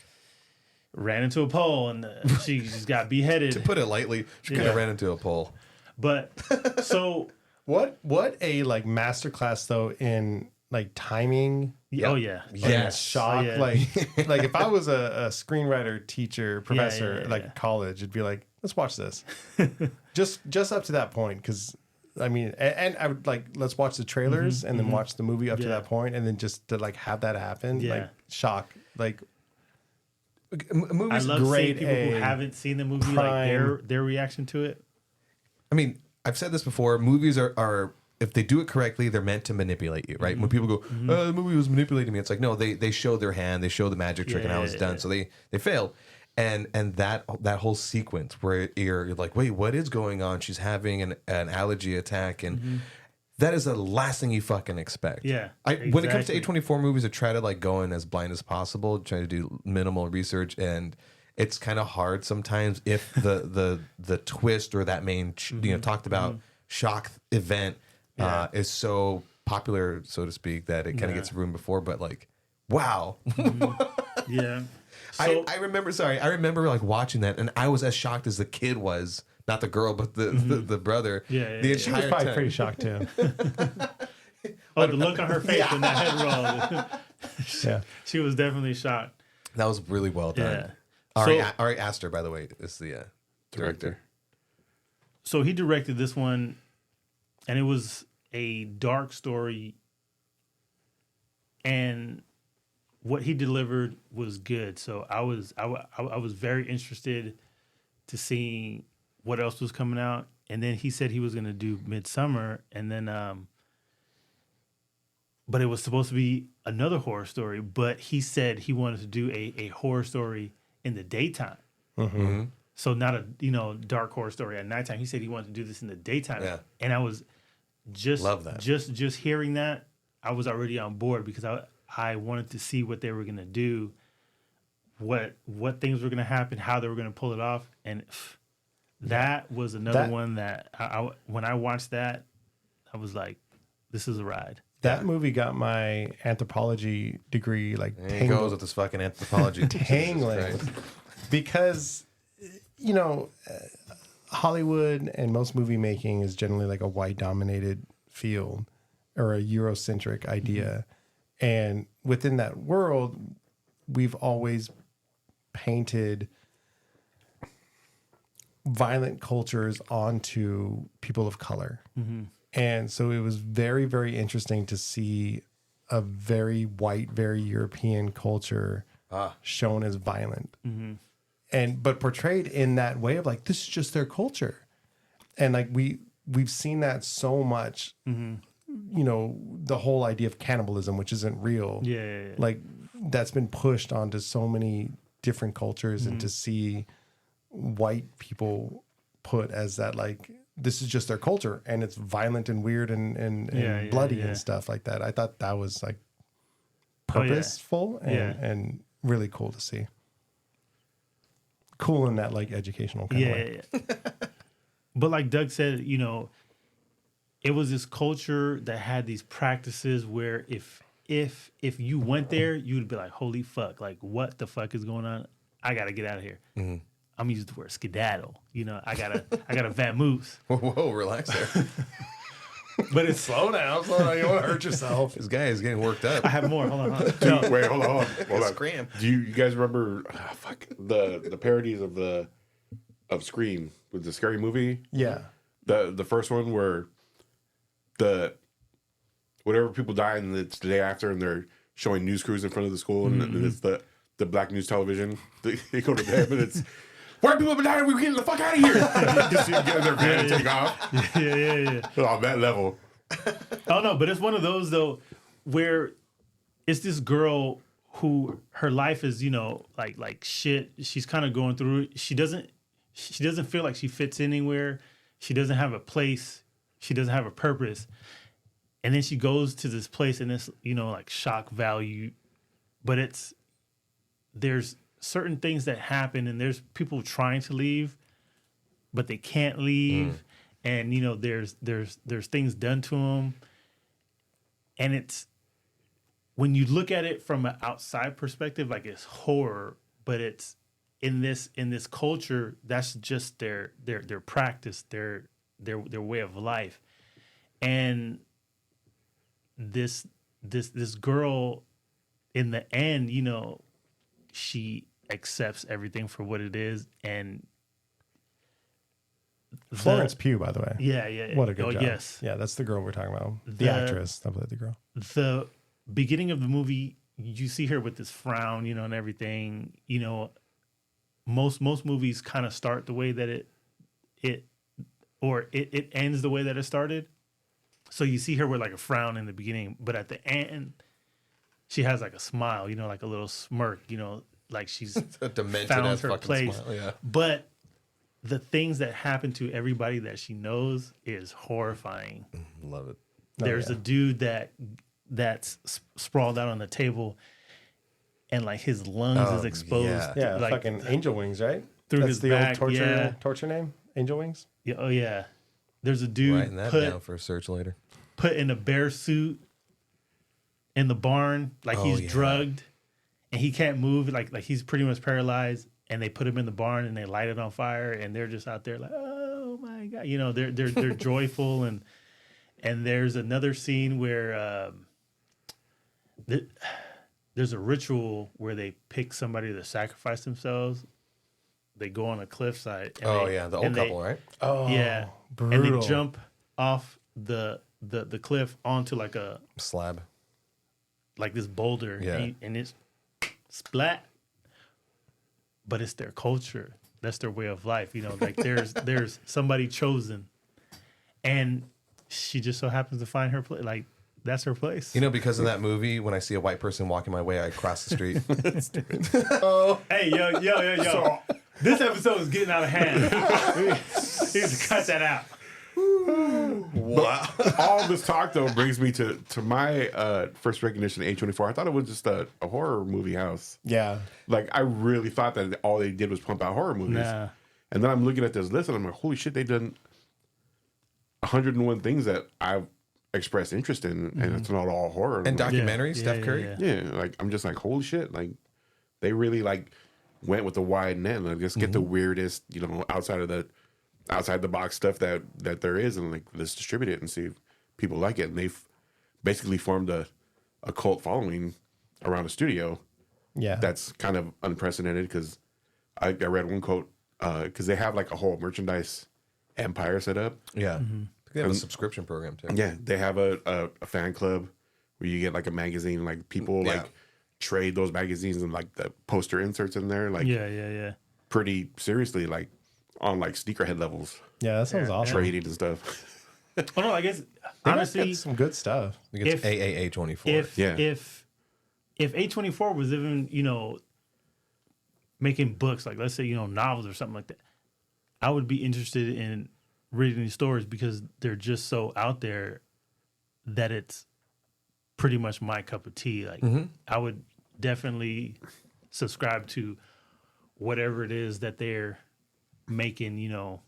ran into a pole and she just got beheaded. To put it lightly, she kind of ran into a pole. But so What a like masterclass though in like timing. oh yeah, Yes, shock. Oh, yeah. Like if I was a screenwriter, teacher, professor, yeah, like yeah. college, it'd be like, let's watch this. just up to that point, because I mean, and I would like, let's watch the trailers and then watch the movie up to that point, and then just to like have that happen, like shock, like. I Movies, love seeing grade people who A, haven't seen the movie, like prime. their reaction to it. I mean, I've said this before. Movies are if they do it correctly, they're meant to manipulate you, right? When people go, the movie was manipulating me, it's like, no, they show their hand, they show the magic trick and how it's done. So they failed. And that whole sequence where you're like, wait, what is going on? She's having an allergy attack, and that is the last thing you fucking expect. Yeah, When it comes to exactly. A24 movies, I try to like go in as blind as possible, try to do minimal research, and it's kind of hard sometimes if the twist or that main talked about shock event is so popular, so to speak, that it kind of gets ruined before. But like, wow. Yeah. So, I remember like watching that, and I was as shocked as the kid was, not the girl, but the brother. Yeah, the She was entire probably time. pretty shocked too. the look on her face when that head rolled. Yeah. She was definitely shocked. That was really well done. Yeah. Ari Aster, by the way, is the director. So he directed this one, and it was a dark story, and what he delivered was good. So I was very interested to see what else was coming out. And then he said he was going to do Midsummer, and then but it was supposed to be another horror story. But he said he wanted to do a horror story in the daytime. So not a dark horror story at nighttime. He said he wanted to do this in the daytime. Yeah. And I was just Love that. Just hearing that, I was already on board because I wanted to see what they were gonna do, what things were gonna happen, how they were gonna pull it off, and that was another one that I when I watched that, I was like, this is a ride. That movie got my anthropology degree like There he goes with this fucking anthropology. tangling because Hollywood and most movie making is generally like a white dominated field or a Eurocentric idea. And within that world, we've always painted violent cultures onto people of color. And so it was very, very interesting to see a very white, very European culture shown as violent. But portrayed in that way of like, this is just their culture. And like we've seen that so much, the whole idea of cannibalism, which isn't real. Yeah. Like that's been pushed onto so many different cultures, and to see white people put as that, like, this is just their culture and it's violent and weird and bloody and stuff like that. I thought that was like purposeful and really cool to see. Cool in that like educational kind of way. But like Doug said, it was this culture that had these practices where if you went there, you'd be like, holy fuck, like what the fuck is going on? I gotta get out of here. I'm used to the word skedaddle. I gotta vamoose. Whoa, relax there. But it's Slow down. You don't want to hurt yourself. This guy is getting worked up. I have more. Hold on. Dude, wait, hold on. Scram. Do you guys remember the parodies of Scream with the scary movie? Yeah. The first one where whatever people die and it's the day after and they're showing news crews in front of the school and it's the black news television. They go to them and it's white people have been dying. We're getting the fuck out of here. Just see them get in their van and take off. Yeah. On that level. Oh no, but it's one of those though where it's this girl who her life is, like shit. She's kind of going through it. She doesn't feel like she fits anywhere. She doesn't have a place. She doesn't have a purpose. And then she goes to this place and it's, like shock value. But there's certain things that happen and there's people trying to leave, but they can't leave. And, there's things done to them. And it's, when you look at it from an outside perspective, like it's horror, but it's in this culture, that's just their practice, their way of life. And this girl, in the end, you know, she accepts everything for what it is. And Florence Pugh, by the way. Yeah. What a good job. Yes. Yeah, that's the girl we're talking about. The actress that played the girl. The beginning of the movie, you see her with this frown, you know, and everything. You know, most movies kind of start the way that it ends the way that it started. So you see her with like a frown in the beginning, but at the end, she has like a smile, you know, like a little smirk, you know, like she's A demented found ass her fucking place. smile, yeah. But the things that happen to everybody that she knows is horrifying. Love it. There's a dude that's sprawled out on the table, and like his lungs is exposed. yeah. Yeah, like, fucking Angel Wings, right? through That's his the back, old yeah. torture name? Angel Wings? Yeah, oh yeah. There's a dude Writing that down for a search later. put in a bear suit in the barn, like he's yeah. drugged and he can't move, like he's pretty much paralyzed. And they put him in the barn and they light it on fire, and they're just out there like, oh my god, you know, they're joyful. And there's another scene where there's a ritual where they pick somebody to sacrifice themselves. They go on a cliffside. And The old couple, right? Oh, yeah, and brutal. they jump off the cliff onto like Slab. this boulder, Yeah. and it's splat. But it's their culture. That's their way of life. You know, like there's somebody chosen, and she just so happens to find her place. Like that's her place. You know, because of that movie, when I see a white person walking my way, I cross the street. Hey, yo. This episode is getting out of hand. We need to cut that out. Wow. All this talk though brings me to my first recognition of A24. I thought it was just a horror movie house. Yeah. Like I really thought that all they did was pump out horror movies. Nah. And then I'm looking at this list and I'm like, holy shit, they've done 101 things that I've expressed interest in, and it's not all horror. And like, documentaries, Steph Curry. yeah, like I'm just like, holy shit, like they really like went with the wide net. Like just get the weirdest, you know, outside the box stuff that there is, and like let's distribute it and see if people like it. And they've basically formed a cult following around the studio. Yeah. That's kind of unprecedented because I read one quote because they have like a whole merchandise empire set up. Yeah. They have a subscription program too. Yeah, they have a fan club where you get like a magazine, like people like trade those magazines and like the poster inserts in there, like Yeah. pretty seriously, like on like sneakerhead levels, Yeah, that sounds awesome. trading and stuff. Oh no, I guess They honestly, got some good stuff. I think it's If- AAA24. if A24 was even, you know, making books, like let's say, you know, novels or something like that, I would be interested in reading these stories because they're just so out there that it's pretty much my cup of tea. Like I would definitely subscribe to whatever it is that they're making, you know,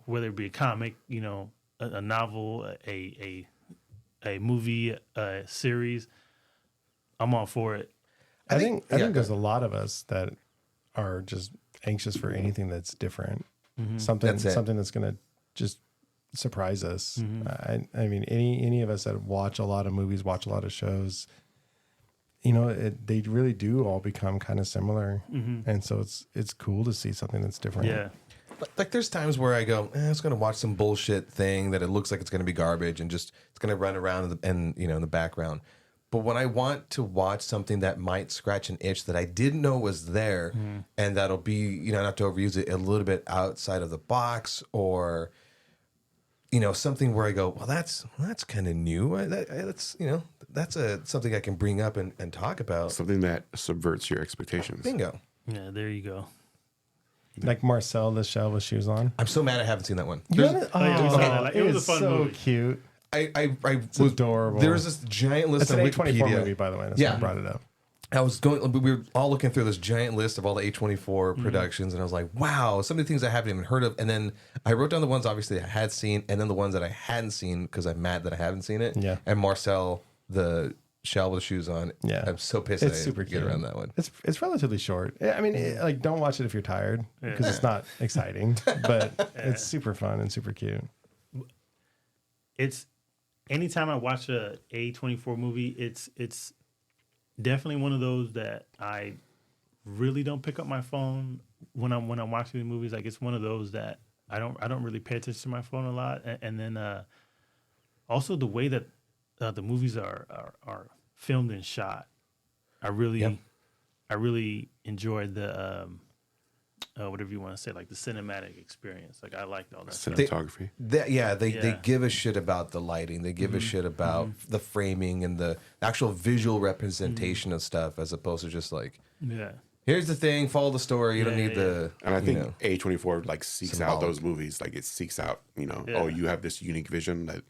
whether it be a comic, you know, a novel, a movie, a series. I'm all for it. I think there's a lot of us that are just anxious for anything that's different. Something That's it. something that's going to just surprise us. I mean, any of us that watch a lot of movies, watch a lot of shows, you know, they really do all become kind of similar, and so it's cool to see something that's different. Yeah. Like there's times where I go, I was going to watch some bullshit thing that it looks like it's going to be garbage and just it's going to run around and you know in the background. But when I want to watch something that might scratch an itch that I didn't know was there, and that'll be, you know, not to overuse it, a little bit outside of the box, or you know, something where I go, well, that's kind of new. That's you know, that's something I can bring up and talk about. Something that subverts your expectations. Bingo. Yeah, there you go. Like Marcel the Shell with Shoes On. I'm so mad I haven't seen that one. You There's- haven't- Oh, yeah, we saw that. Like, it was a fun so movie. cute. I It's adorable. There's this giant list It's an on A24 Wikipedia. movie, by the way. That's Yeah. why I brought it up. I was going. We were all looking through this giant list of all the A24 productions, and I was like, "Wow, some of the things I haven't even heard of." And then I wrote down the ones obviously I had seen, and then the ones that I hadn't seen because I'm mad that I haven't seen it. Yeah. And Marcel, the Shell with shoes on. Yeah. I'm so pissed It's I super didn't get cute. around that one. It's relatively short. I mean, like don't watch it if you're tired because it's not exciting, but it's super fun and super cute. It's anytime I watch a A24 movie, it's definitely one of those that I really don't pick up my phone when I'm watching the movies. Like it's one of those that I don't really pay attention to my phone a lot, and then also the way that the movies are filmed and shot. I really enjoyed the whatever you want to say, like the cinematic experience. Like I liked all that stuff. Cinematography. They give a shit about the lighting. They give a shit about the framing and the actual visual representation of stuff, as opposed to just like, here's the thing, follow the story. You don't need the. And I think A24 like seeks out symbolic. those movies. Like it seeks out, oh, you have this unique vision that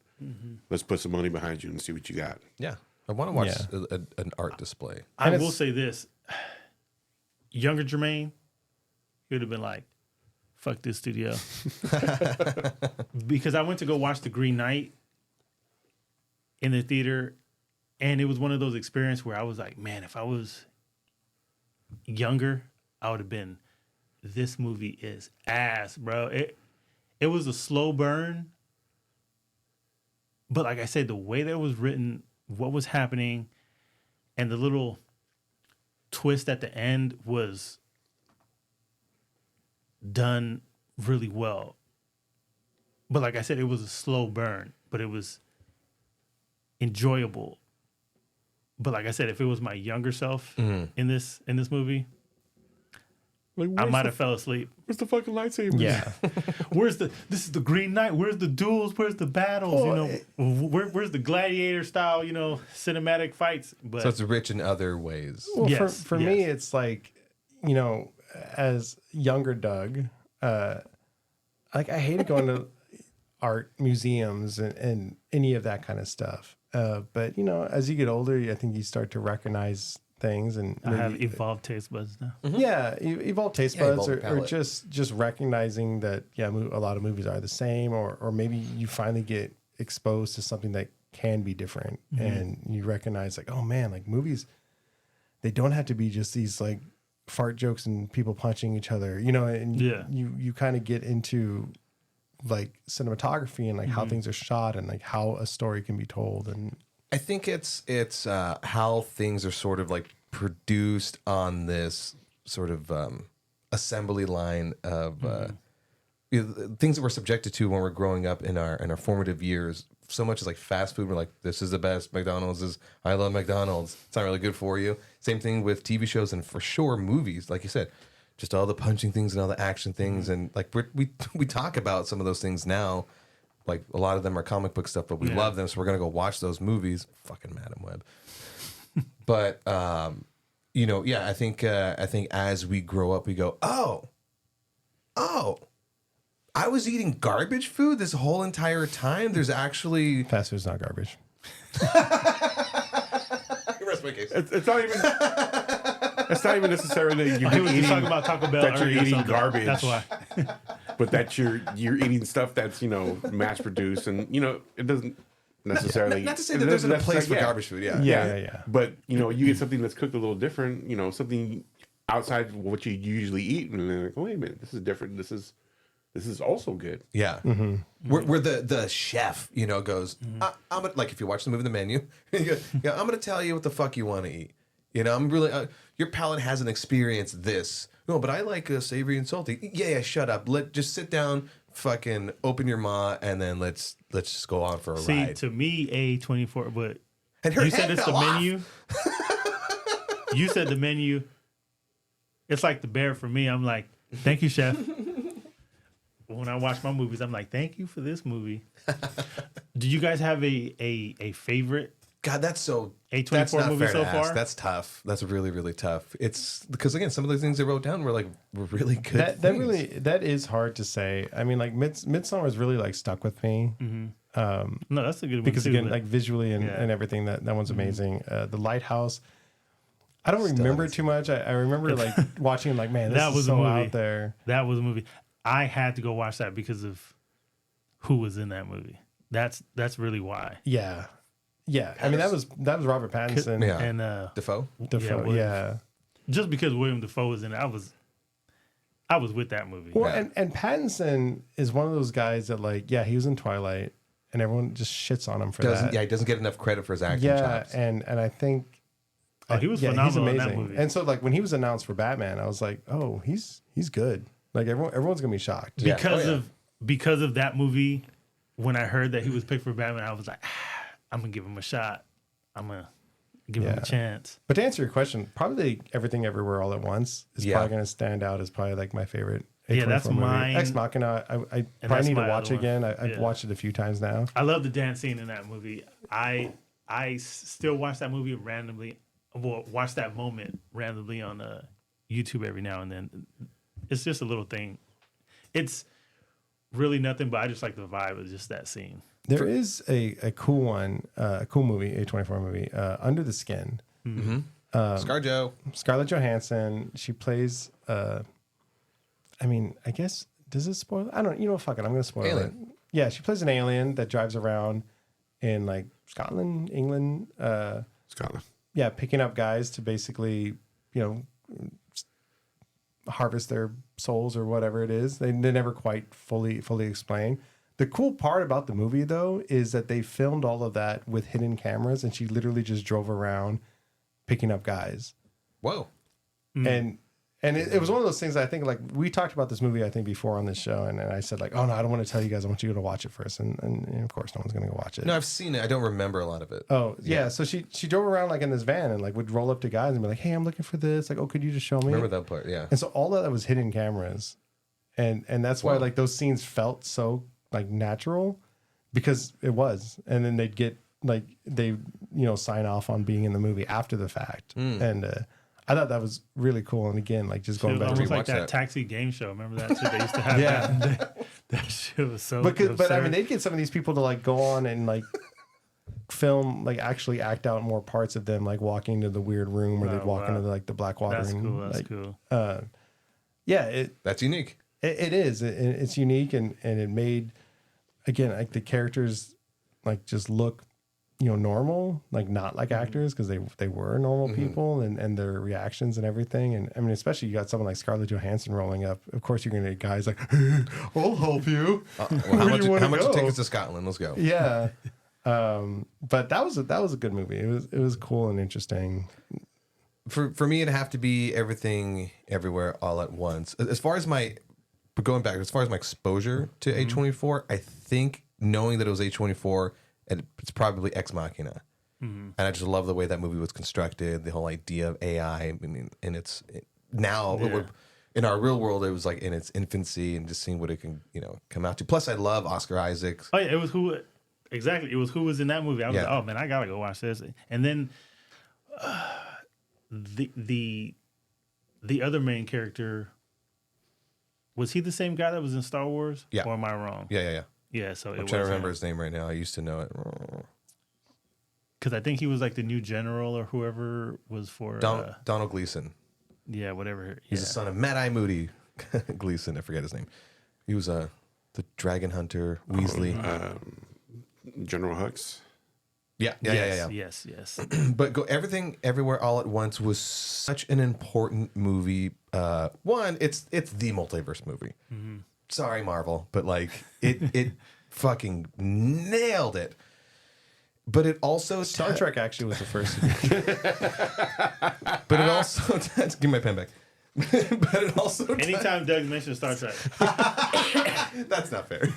let's put some money behind you and see what you got. Yeah, I want to watch an art display. I will say this: younger Jermaine, he would have been like, "Fuck this studio," because I went to go watch The Green Knight in the theater, and it was one of those experiences where I was like, "Man, if I was younger, I would have been. This movie is ass, bro." It was a slow burn, but like I said, the way that it was written, what was happening, and the little twist at the end was done really well. But like I said, it was a slow burn, but it was enjoyable. But like I said, if it was my younger self in this movie, Like, I might have fell asleep. Where's the fucking lightsaber? Yeah. This is the Green Knight. Where's the duels? Where's the battles? Where's the gladiator style, cinematic fights? But So it's rich in other ways. Well, Yes, for me, it's like, as younger Doug, like I hated going to art museums and any of that kind of stuff. But as you get older, I think you start to recognize things, and I have evolved taste buds now. yeah, evolved taste buds, evolved or palate. just recognizing that a lot of movies are the same, or maybe you finally get exposed to something that can be different, and you recognize like, oh man, like movies, they don't have to be just these like fart jokes and people punching each other, and you kind of get into like cinematography and like how things are shot and like how a story can be told. And I think it's how things are sort of like produced on this sort of assembly line of things that we're subjected to when we're growing up in our formative years. So much as like fast food, we're like, this is the best. I love McDonald's. It's not really good for you. Same thing with TV shows and for sure movies, like you said, just all the punching things and all the action things, and like we talk about some of those things now. Like a lot of them are comic book stuff, but we love them, so we're gonna go watch those movies. Fucking Madam Web. But I think as we grow up, we go, oh, I was eating garbage food this whole entire time. There's actually fast food's not garbage. rest my case. It's not even. It's not even necessarily that He was just talking about Taco Bell. that you're earlier or eating something. garbage. That's why. but that you're eating stuff that's mass produced, and it doesn't necessarily. Not to say that there's a place for garbage food. Yeah. Yeah. But you get something that's cooked a little different. Something outside what you usually eat, and then like, oh, wait a minute, this is different. This is also good. Yeah. Where the chef, goes, I'm gonna, like if you watch the movie The Menu, you go, yeah, I'm gonna tell you what the fuck you want to eat. I'm really your palate hasn't experienced this. No, but I like savory and salty. Yeah, shut up. Just sit down, fucking open your maw, and then let's just go on for a ride. To me, A24, but And her you said head it's the fell off. menu. You said the menu. It's like the bear for me. I'm like, thank you, chef. When I watch my movies, I'm like, thank you for this movie. Do you guys have a favorite God, that's A24 that's not movie fair so to ask. far? That's tough. That's really, really tough. It's because again, some of the things they wrote down were really good. That is hard to say. I mean, like Midsommar really like stuck with me. No, that's a good one Because too, again, but- like visually and everything, that one's amazing. The Lighthouse, I don't remember too much. I remember like watching, like, man, this That is was a so movie. out there. That was a movie. I had to go watch that because of who was in that movie. That's really why. Yeah, Yeah, I mean that was Robert Pattinson. Yeah. And Defoe. Defoe, William- yeah. just because William Defoe was in it, I was with that movie. Well, Yeah. and Pattinson is one of those guys that like, yeah, he was in Twilight, and everyone just shits on him for that. Yeah, he doesn't get enough credit for his acting Yeah, chops. and I think Oh, he was he's phenomenal in amazing. that movie. And so like when he was announced for Batman, I was like, oh, he's good. Like everyone's gonna be shocked. Yeah. Because of that movie, when I heard that he was picked for Batman, I was like, I'm gonna give him a shot. I'm gonna give him Yeah. a chance. But to answer your question, probably Everything Everywhere All at Once is Yeah. probably gonna stand out as probably like my favorite. Yeah, that's A24 movie. mine. Ex Machina. I that's probably need to my watch other it again. one. I've Yeah. watched it a few times now. I love the dance scene in that movie. I still watch that movie randomly. Well, watch that moment randomly on YouTube every now and then. It's just a little thing. It's really nothing, but I just like the vibe of just that scene. There is a cool one, a cool movie, A24 movie, Under the Skin. ScarJo. Scarlett Johansson. She plays. I mean, I guess does it spoil? I don't. You know, fuck it. I'm gonna spoil Alien. it. Yeah, she plays an alien that drives around in like Scotland, England. Scotland. Yeah, picking up guys to basically, harvest their souls or whatever it is. They never quite fully explain. The cool part about the movie though is that they filmed all of that with hidden cameras, and she literally just drove around picking up guys. Whoa. And it was one of those things I think like we talked about this movie I think before on this show, and I said like, oh no, I don't want to tell you guys. I want you to go watch it first, and of course no one's gonna go watch it. No, I've seen it. I don't remember a lot of it. Oh yeah, so she drove around like in this van and like would roll up to guys and be like, hey, I'm looking for this. Like, oh, could you just show me? Remember that part? Yeah. And so all of that was hidden cameras, and that's why Wow. like those scenes felt so like natural, because it was. And then they'd get like they sign off on being in the movie after the fact, and I thought that was really cool. And again, like just It going was back to almost like rewatch that that. taxi game show. Remember that shit? They used to have Yeah. that shit was so but I absurd. mean they'd get some of these people to like go on and like film like actually act out more parts of them like walking to the weird room where they'd walk wow. into like the black water. That's and, cool. That's like, cool. Yeah, it That's unique. It is. It's unique, and it made again like the characters like just look normal, like not like actors, because they were normal people, and their reactions and everything. And I mean, especially you got someone like Scarlett Johansson rolling up. Of course, you're gonna get guys like, I'll help you. Well, Where do you wanna how much go? tickets to Scotland? Let's go. Yeah. But that was a good movie. It was cool and interesting. For me, it'd have to be Everything Everywhere All at Once. As far as my exposure to A24, I think knowing that it was A24, and it's probably Ex Machina. And I just love the way that movie was constructed, the whole idea of AI. I mean, and in our real world, it was like in its infancy, and just seeing what it can, come out to. Plus, I love Oscar Isaac. Oh yeah, it was who was in that movie. I was Yeah. like, oh man, I gotta go watch this. And then the other main character, was he the same guy that was in Star Wars? Yeah. Or am I wrong? Yeah. Yeah. So I'm trying to remember his name right now. I used to know it. because I think he was like the new general or whoever was for Donald Gleason. yeah, whatever. He's yeah. the son of Mad-Eye Moody Gleason. I forget his name. He was the dragon hunter Weasley. General Hux. Yeah. Yes. But Everything Everywhere All at Once was such an important movie. One, it's the multiverse movie. Sorry, Marvel, but like it fucking nailed it. But it also Star Trek actually was the first. But it also give my pen back. But it also Anytime Doug mentions Star Trek, that's not fair.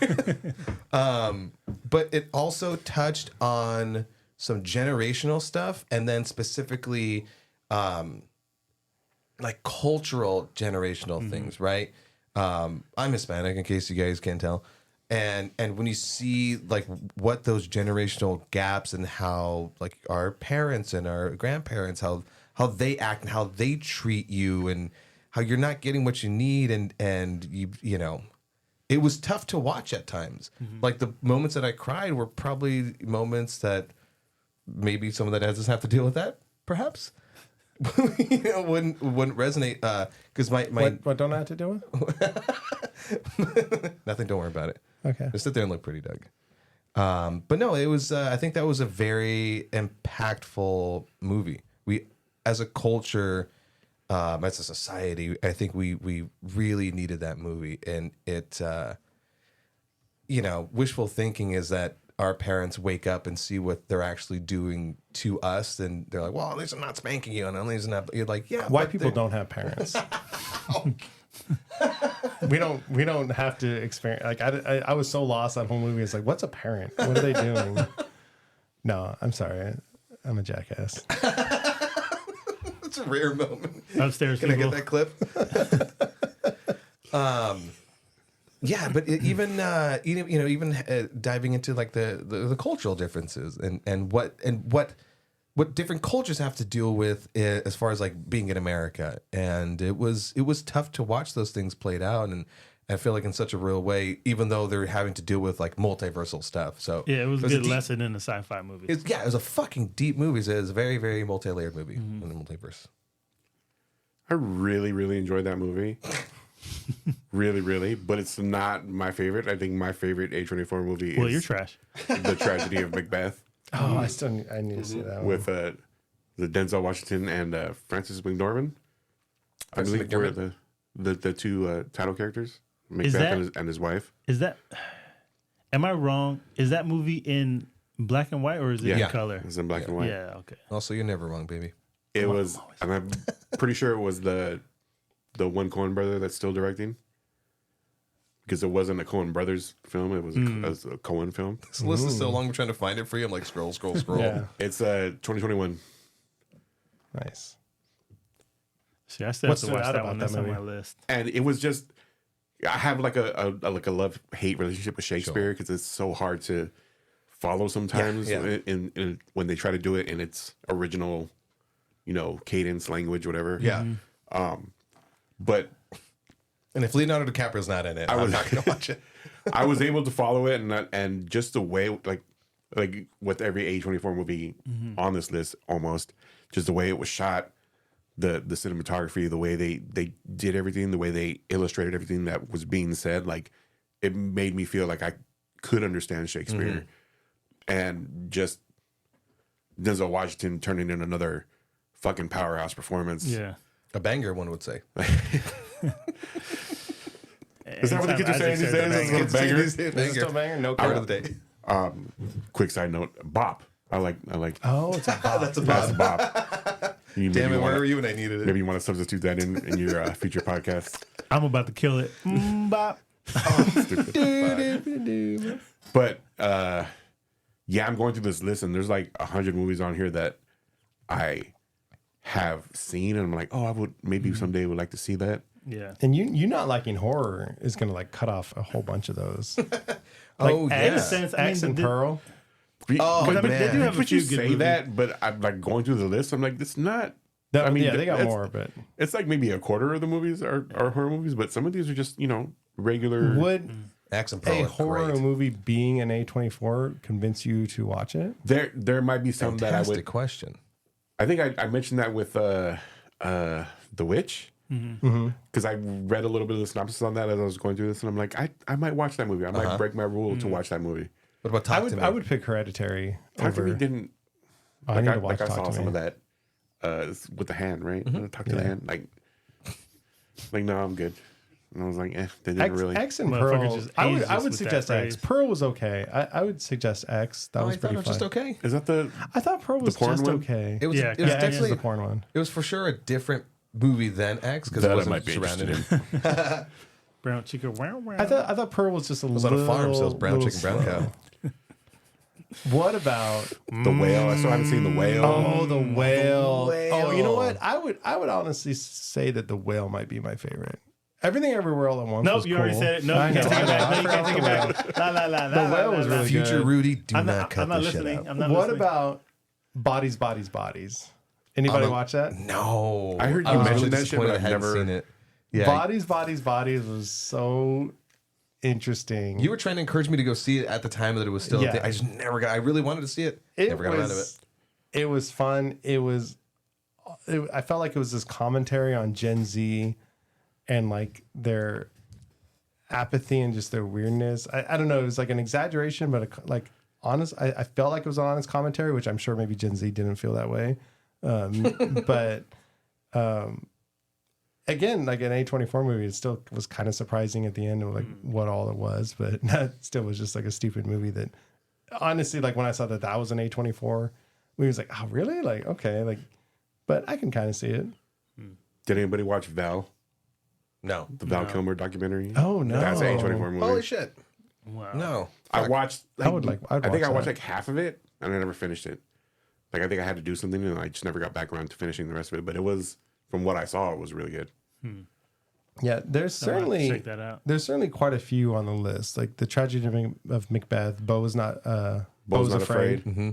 But it also touched on some generational stuff, and then specifically like cultural generational things, right? I'm Hispanic, in case you guys can't tell. And when you see like what those generational gaps and how like our parents and our grandparents, how they act and how they treat you, and how you're not getting what you need, and you know, it was tough to watch at times. Like the moments that I cried were probably moments that maybe someone that doesn't have to deal with that, perhaps, wouldn't resonate. Because my what don't I have to do with? nothing. Don't worry about it. Okay. Just sit there and look pretty, Doug. But no, it was. I think that was a very impactful movie. We, as a culture, as a society, I think we really needed that movie, and it. Wishful thinking is that our parents wake up and see what they're actually doing to us, and they're like, "Well, at least I'm not spanking you, and at least I'm not." You're like, "Yeah." White people don't have parents. We don't have to experience. Like I was so lost that whole movie. It's like, what's a parent? What are they doing? No, I'm sorry. I'm a jackass. It's a rare moment. Upstairs, Can I people. get that clip? Yeah, but even diving into like the cultural differences and what different cultures have to deal with as far as like being in America, and it was tough to watch those things played out, and I feel like in such a real way, even though they're having to deal with like multiversal stuff. So Yeah, it was a good lesson in a sci-fi movie. it was a fucking deep movie. It was a very, very multi-layered movie in the multiverse. I really, really enjoyed that movie. Really, really. But it's not my favorite. I think my favorite A24 movie is You're trash. The Tragedy of Macbeth Oh, I need to see that one. with the Denzel Washington and Francis McDormand. I Francis believe were McDormand? the two title characters, Macbeth that- and his wife. Is that? Am I wrong? Is that movie in black and white or is it in Yeah. color? It's in black and white. Yeah. Okay. Also, you're never wrong, baby. It was, and I'm pretty sure it was the one Coen brother that's still directing, because it wasn't a Coen brothers film; it was a Coen film. This list is so long. I'm trying to find it for you. I'm like, scroll. Yeah, It's 2021. nice. See, I still What have to stood watch out that about one. that That's on my movie? list. And it was just, I have like a love-hate relationship with Shakespeare because it's so hard to follow sometimes Yeah. In when they try to do it in its original, cadence, language, whatever. Yeah. But And if Leonardo DiCaprio's not in it, I'm not going to watch it. I was able to follow it, and just the way, like with every A24 movie on this list, almost just the way it was shot, the cinematography, the way they did everything, the way they illustrated everything that was being said, like it made me feel like I could understand Shakespeare, and just Denzel Washington turning in another fucking powerhouse performance. Yeah. A banger, one would say. Is that what the kids are saying these days? Is it a banger? Is it still a banger? No Part cap. of the day. Quick side note: bop. I like. Oh, it's a bop. That's a That's bop. bop. You Damn maybe it, where wanna- were you when I needed it? Maybe you want to substitute that in your future podcast. I'm about to kill it. Bop. But yeah, I'm going through this list, and there's like 100 movies on here that I have seen, and I'm like, oh, I would maybe someday would like to see that. Yeah. And you not liking horror is going to like cut off a whole bunch of those. Oh, X, In a yeah. sense, X and Pearl. Oh, but, I mean, they do have a but few you good say movies. that, but I'm like going through the list. I'm like, it's not. That, I mean, yeah, they got that's- more, but It's like maybe a quarter of the movies are horror movies, but some of these are just regular. would X and Pearl a are horror great. movie being an A24 convince you to watch it? There might be some that I Fantastic would. question. I think I mentioned that with The Witch. Because I read a little bit of the synopsis on that as I was going through this, and I'm like, I might watch that movie. I might break my rule to watch that movie. What about Talk to Me? I would pick Hereditary Talk to over. Me didn't. I need to like watch I Talk saw to some Me. of that with the hand, right? Talk to the Yeah. hand, like no, I'm good. And I was like, they didn't really. X and Motherfucker Pearl. just I aged would us with suggest that X. phrase. Pearl was okay. I would suggest X. That Oh, was I thought pretty it was fun. just okay. Is that the? I thought Pearl was porn just one? okay. It was. Yeah, It was yeah, X is definitely. the porn one. It was for sure a different movie than X because That it I wasn't might be surrounded interested in. Brown chicken. Wow, wow. I thought Pearl was just a was little. on a farm, sells brown little chicken, brown slow. cow. What about The Whale. I still haven't seen The Whale. Oh, the whale. Whale. Oh, you know what? I would honestly say that the whale might be my favorite. Everything Everywhere All at Once. Nope, was you already cool. said it. No, I you know, can't take it I back. No, you know. can't take it back. La la la. The Whale was really Future good. Rudy, do I'm not not. cut I'm not this shit listening. out. I'm not What listening. about Bodies, Bodies, Bodies? Anybody watch that? No, I heard you was mention really that shit, disappointed but I I've hadn't never- seen it. Yeah, Bodies, Bodies, Bodies was so interesting. you were trying to encourage me to go see it at the time that it was still. Yeah. A thing. I just never got. I really wanted to see it. Never got around to it. It was fun. I felt like it was this commentary on Gen Z and like their apathy and just their weirdness. I don't know. It was like an exaggeration, but like honest. I felt like it was an honest commentary, which I'm sure maybe Gen Z didn't feel that way. But again, like an A24 movie, it still was kind of surprising at the end of like what all it was. But that still was just like a stupid movie that, honestly, like when I saw that was an A24 movie, it was like, oh really? Like okay, like, but I can kind of see it. Did anybody watch Val? No. The Val Kilmer documentary? Oh no, That's an A24 movie. Holy shit. Wow. No. I watched. I think I watched watch like half of it, and I never finished it. Like I think I had to do something, and I just never got back around to finishing the rest of it. But it was, from what I saw, it was really good. Yeah, there's certainly check that out. There's certainly quite a few on the list. Like the tragedy of Macbeth. Beau is not. Beau's Not Afraid. Mm-hmm.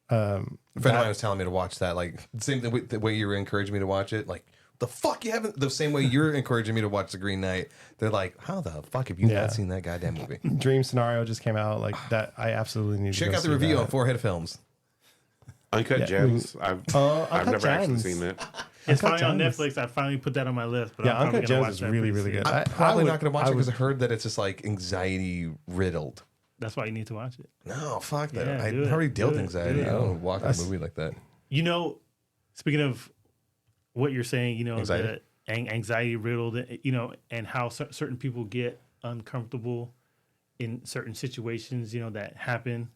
A friend of mine was telling me to watch that. Like same the way you were encouraging me to watch it. Like the fuck you haven't. The same way you're encouraging me to watch The Green Knight. They're like, how the fuck have you not seen that goddamn movie? Dream Scenario just came out. Like that, I absolutely need to Check go out the see review that. on Forehead Films. Uncut Gems. I've never actually Gems. seen it. It's finally on Gems. Netflix. I finally put that on my list. But Yeah, I'm probably Uncut gonna Gems watch is that really, pretty really soon. good. I'm probably would- not going to watch I it because I would- heard that it's just like anxiety riddled. That's why you need to watch it. No, fuck that. Yeah, I do it. already dealt Do it. anxiety. Do it. I don't want to watch a movie like that. You know, speaking of what you're saying, you know, Anxiety? the anxiety riddled, you know, and how certain people get uncomfortable in certain situations, you know, that happen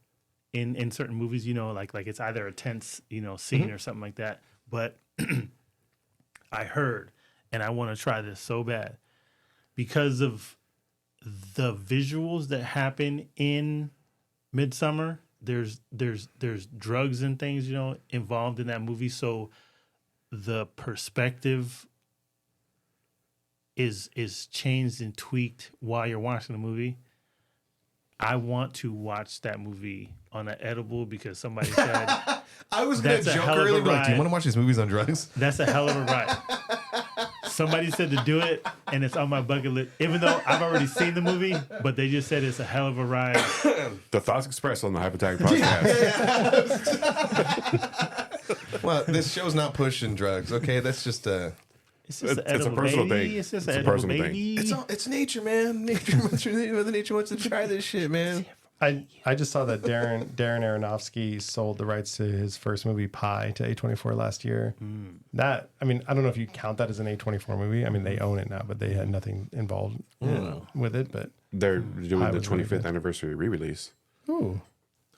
in certain movies, you know, like it's either a tense, you know, scene or something like that. But I heard, and I want to try this so bad, because of the visuals that happen in Midsummer. There's drugs and things, you know, involved in that movie. So the perspective is changed and tweaked while you're watching the movie. I want to watch that movie on an edible because somebody said I was going to That's a joke hell of a earlier, like, do you ride. want to watch these movies on drugs? that's a hell of a ride. Somebody said to do it, and it's on my bucket list. Even though I've already seen the movie, but they just said it's a hell of a ride. The Thoughts Expressed on the Hypothetical Podcast. Well, this show's not pushing drugs, okay? That's just It's just an It's a edible personal baby. thing. It's just It's an a edible personal thing. baby. it's nature, man. Mother Nature wants to try this shit, man. I just saw that Darren Aronofsky sold the rights to his first movie Pi to A24 last year. That, I mean, I don't know if you count that as an A24 movie. I mean, they own it now, but they had nothing involved with it. But They're doing the was really 25th good. anniversary re-release, ooh,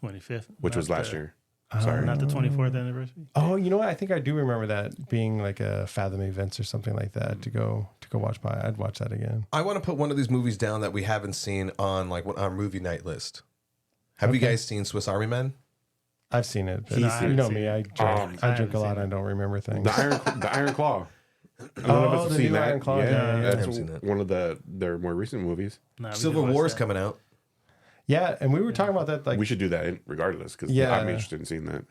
25th, which was not last the- year. Sorry. not the 24th anniversary. oh, you know what? I think I do remember that being like a Fathom events or something like that to go watch Pi. I'd watch that again. I want to put one of these movies down that we haven't seen on like our movie night list. Have you guys seen Swiss Army Men? I've seen it. But No, I you know haven't me. seen I it. drink, I I haven't drink a lot. seen I don't remember things. The Iron Claw. None of us Oh, have the seen new that. Iron Claw. Yeah, Yeah, yeah, I haven't that's seen that. one of their more recent movies. No, we Civil didn't watch War is that. coming out. Yeah, and we were talking about that like We should do that regardless because Yeah. I'm interested in seeing that.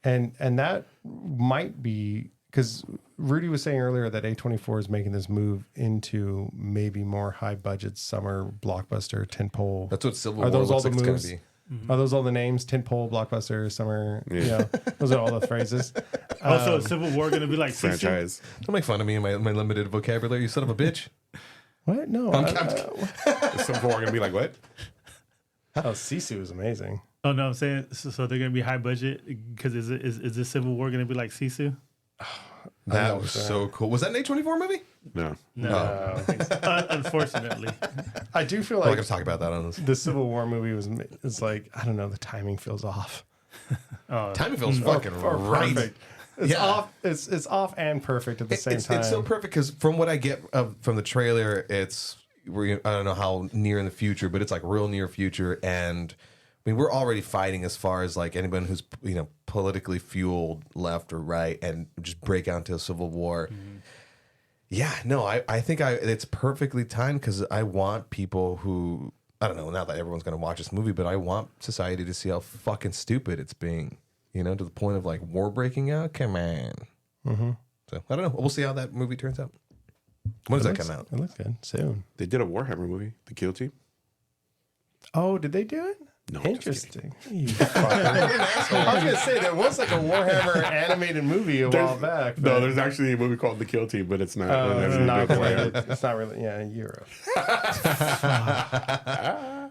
and that might be because Rudy was saying earlier that A24 is making this move into maybe more high budget summer blockbuster tentpole. That's what Civil Are War those all looks the like it's going moves? to be. Are those all the names? Tentpole, blockbuster, summer. You know, those are all the phrases. Also, is Civil War going to be like Sisu? Franchise. Don't make fun of me and my limited vocabulary, you son of a bitch. What? No. Is Civil War going to be like what? Oh, Sisu is amazing. Oh no, I'm saying so they're going to be high budget because is this Civil War going to be like Sisu? That was so cool. Was that an A24 movie? No. No, unfortunately. I do feel We're not like going to talk about that on this. the Civil War movie is like, I don't know, the timing feels off. Timing feels fucking Or right. perfect. It's Yeah. off. It's off and perfect at the same time. It's so perfect because from what I get from the trailer, I don't know how near in the future, but it's like real near future. And I mean, we're already fighting as far as like anyone who's politically fueled left or right, and just break out into a civil war. Yeah, no, I think it's perfectly timed because I want people who, I don't know, not that everyone's going to watch this movie, but I want society to see how fucking stupid it's being, to the point of like war breaking out. Come on. So I don't know. We'll see how that movie turns out. When does that come out? It looks good. Soon. They did a Warhammer movie, The Kill Team. Oh, did they do it? No, I'm just Interesting. You fucker. I was gonna say there was like a Warhammer animated movie a while back. No, but- there's actually a movie called The Kill Team, but it's not. Oh, it has it's nothing not to do with related. Warhammer. It's not really. Yeah, Euro.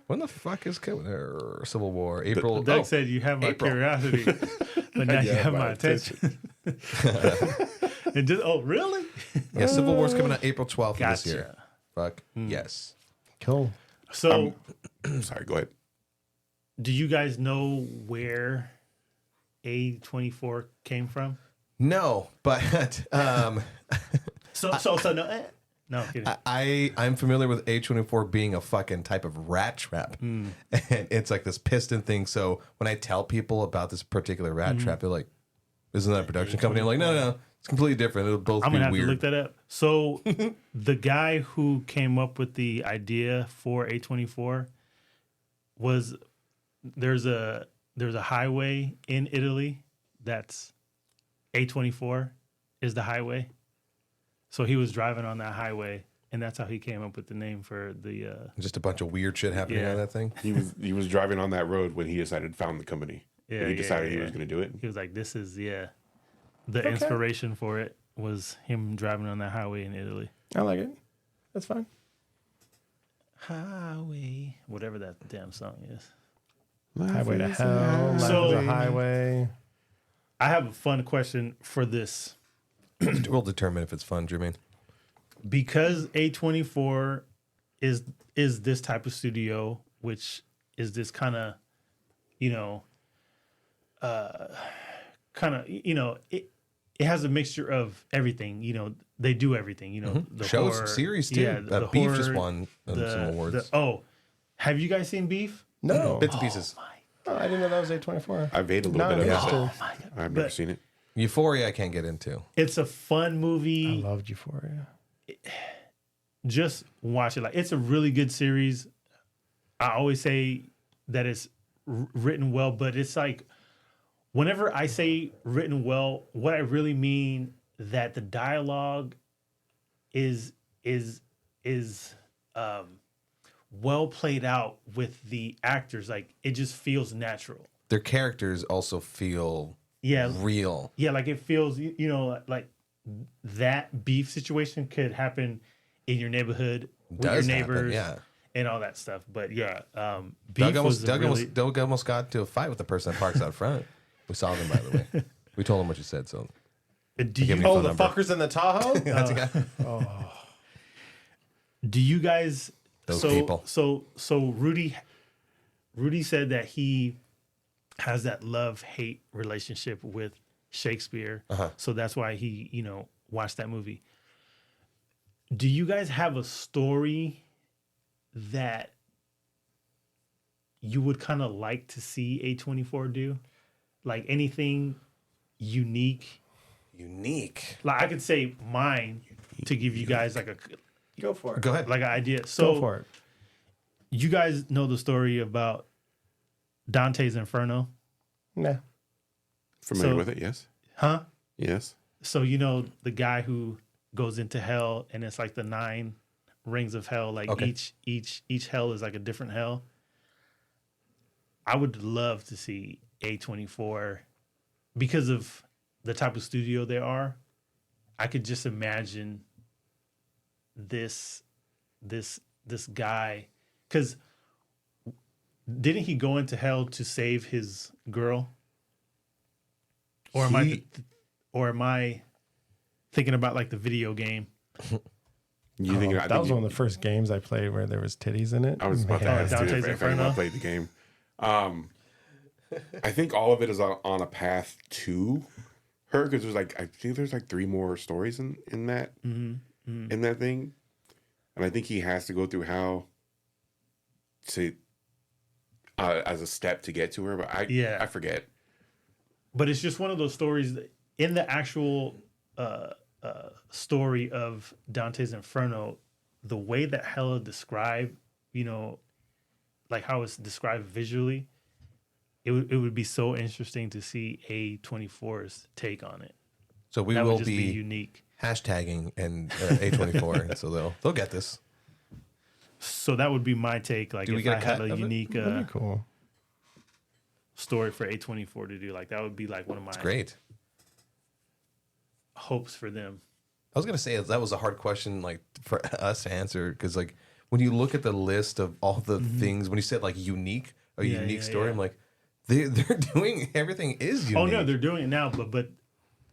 When the fuck is Civil War? April. Doug said you have my April. curiosity, but now you have my attention. And just really? Yeah, Civil War's coming out April 12th of this Gotcha. year. Fuck yes. Cool. So, Sorry, go ahead. do you guys know where A24 came from? No, but So no. No, kidding. I'm familiar with A24 being a fucking type of rat trap. And it's like this piston thing. So when I tell people about this particular rat trap, they're like, isn't that a production company? I'm like, no. It's completely different. It'll both I'm be gonna have weird. to look that up. So the guy who came up with the idea for A24 was there's a highway in Italy that's A24 is the highway. So he was driving on that highway, and that's how he came up with the name for the. Just a bunch of weird shit happening Yeah. on that thing. He was driving on that road when he decided to found the company. Yeah, When he yeah, decided he yeah. was going to do it. He was like, "This is the inspiration for it was him driving on that highway in Italy." I like it. That's fine. Highway, whatever that damn song is. Highway to hell. Life So- is a highway. I have a fun question for this. We'll determine if it's fun, Jermaine. Because A24 is this type of studio, which is this kind of, it has a mixture of everything. They do everything. The Shows, horror, series, too. Yeah, the Beef horror, just won some awards. Have you guys seen Beef? No. Bits and pieces. Oh, I didn't know that was A24. I've ate a little No, bit of yeah. it. Oh I've never But- seen it. Euphoria, I can't get into. It's a fun I movie. loved Euphoria. Just watch it. Like, it's a really good series. I always say that it's written well, but it's like whenever I say written well, what I really mean that the dialogue is well played out with the actors. Like, it just feels natural. Their characters also feel Yeah, real. yeah. Like, it feels like that beef situation could happen in your neighborhood with your Does happen, neighbors, yeah. and all that stuff. But yeah, beef Doug almost got to a fight with the person that parks out front. We saw them, by the way. We told him what you said, so Do give you me Oh, phone the number. fuckers in the Tahoe? that's a guy. do you guys? Those so people. so Rudy said that he has that love-hate relationship with Shakespeare, so that's why he watched that movie. Do you guys have a story that you would kind of like to see A24 do? Like anything unique? Unique. Like, I could say mine to give you guys like Go for it. Go ahead. an idea. So Go for it. you guys know the story about Dante's Inferno, Nah. Familiar So- with it? Yes. huh? Yes. So the guy who goes into hell, and it's like the 9 rings of hell. Like, Okay. each hell is like a different hell. I would love to see A24 because of the type of studio they are. I could just imagine this guy, because didn't he go into hell to save his girl? Or am I thinking about like the video game? You think That was one of the first games I played where there was titties in it. I was about to Man. ask too Dante's if anyone Inferno? played the game. I think all of it is on a path to her because there's I think there's 3 more stories in that in that thing, and I think he has to go through how to as a step to get to her. But I forget. But it's just one of those stories that in the actual story of Dante's Inferno, the way that hell described, like how it's described visually, it would be so interesting to see A24's take on it. So we That will would just be be unique. hashtagging and A24, so they'll get this. So that would be my take. Like, Do we if get a I had cut a of it? unique That'd be cool. story for A24 to do, like, that would be like one of my Great. hopes for them. I was gonna say that was a hard question, like for us to answer, because like when you look at the list of all the things, when you said like unique, unique story, I'm like, they're doing everything is unique. Oh no, they're doing it now, but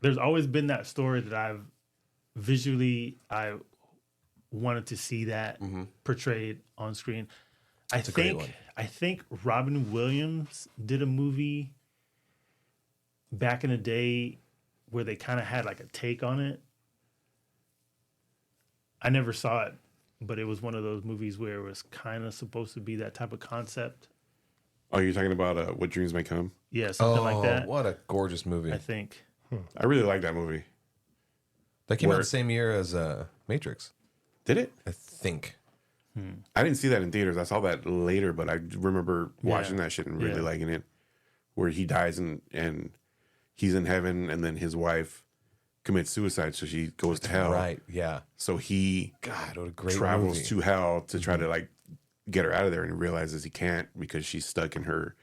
there's always been that story that I wanted to see that portrayed on screen. I think Robin Williams did a movie back in the day where they kind of had like a take on it. I never saw it, but it was one of those movies where it was kind of supposed to be that type of concept. Oh, you're talking about What Dreams May Come? Yeah, something like that. What a gorgeous movie. I think. I really like that movie. That came out the same year as Matrix. Did it? I think. I didn't see that in theaters. I saw that later, but I remember watching that shit and really liking it. Where he dies and he's in heaven, and then his wife commits suicide, so she goes to hell. Right, yeah. So he God, what a great travels movie. to hell to try to like get her out of there, and he realizes he can't because she's stuck in her.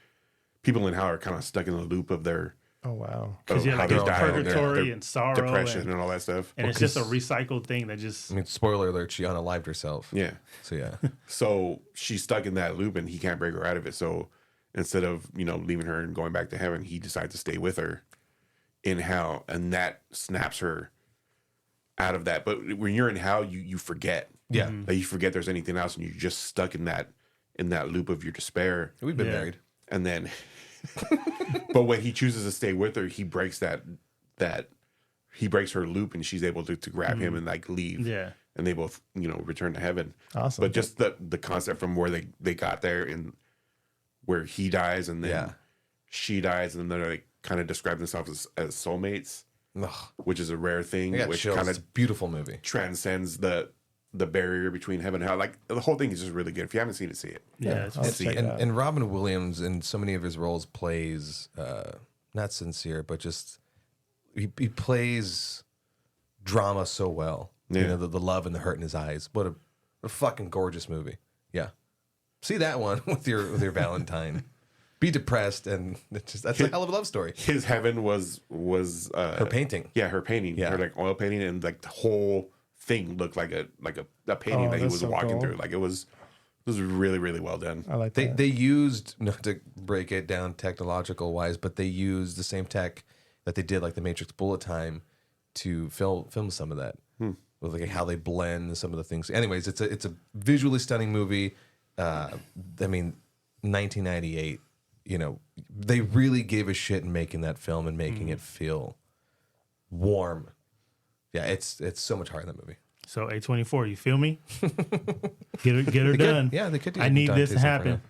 People in hell are kind of stuck in the loop of their. Oh wow. Because how like they there's die, purgatory their and sorrow, depression, and all that stuff. and it's just a recycled thing that just. I mean, spoiler alert, she unalived herself. Yeah. So yeah. So she's stuck in that loop, and he can't break her out of it. So instead of leaving her and going back to heaven, he decides to stay with her in hell, and that snaps her out of that. But when you're in hell, you forget. Yeah. Like you forget there's anything else, and you're just stuck in that loop of your despair. We've been married. And then, but when he chooses to stay with her, he breaks he breaks her loop, and she's able to grab him and like leave. Yeah. And they both return to heaven. Awesome. But just the concept from where they got there, and where he dies and then she dies, and then they're like kind of describe themselves as soulmates, which is a rare thing, which kind It's a of beautiful movie. transcends the barrier between heaven and hell. Like the whole thing is just really good. If you haven't seen it, see it. Yeah, I'll see check it. it out. And Robin Williams in so many of his roles plays not sincere, but just he plays drama so well. Yeah. The love and the hurt in his eyes. What a fucking gorgeous movie. Yeah. See that one with your Valentine. Be depressed, and that's a hell of a love story. His heaven was Her painting. Yeah, her painting. Yeah. Her like oil painting, and like the whole thing looked like a painting that he that's was so walking cool. through. Like it was really, really well done. I like They that. they used, not to break it down technological wise, but they used the same tech that they did like the Matrix bullet time to film some of that. With like how they blend some of the things. Anyways, it's a visually stunning movie. I mean, 1998. They really gave a shit in making that film and making it feel warm. Yeah, it's so much heart in that movie. So A24, you feel me? Get her done. Yeah, they could do I that need Dante this to Inferno. happen.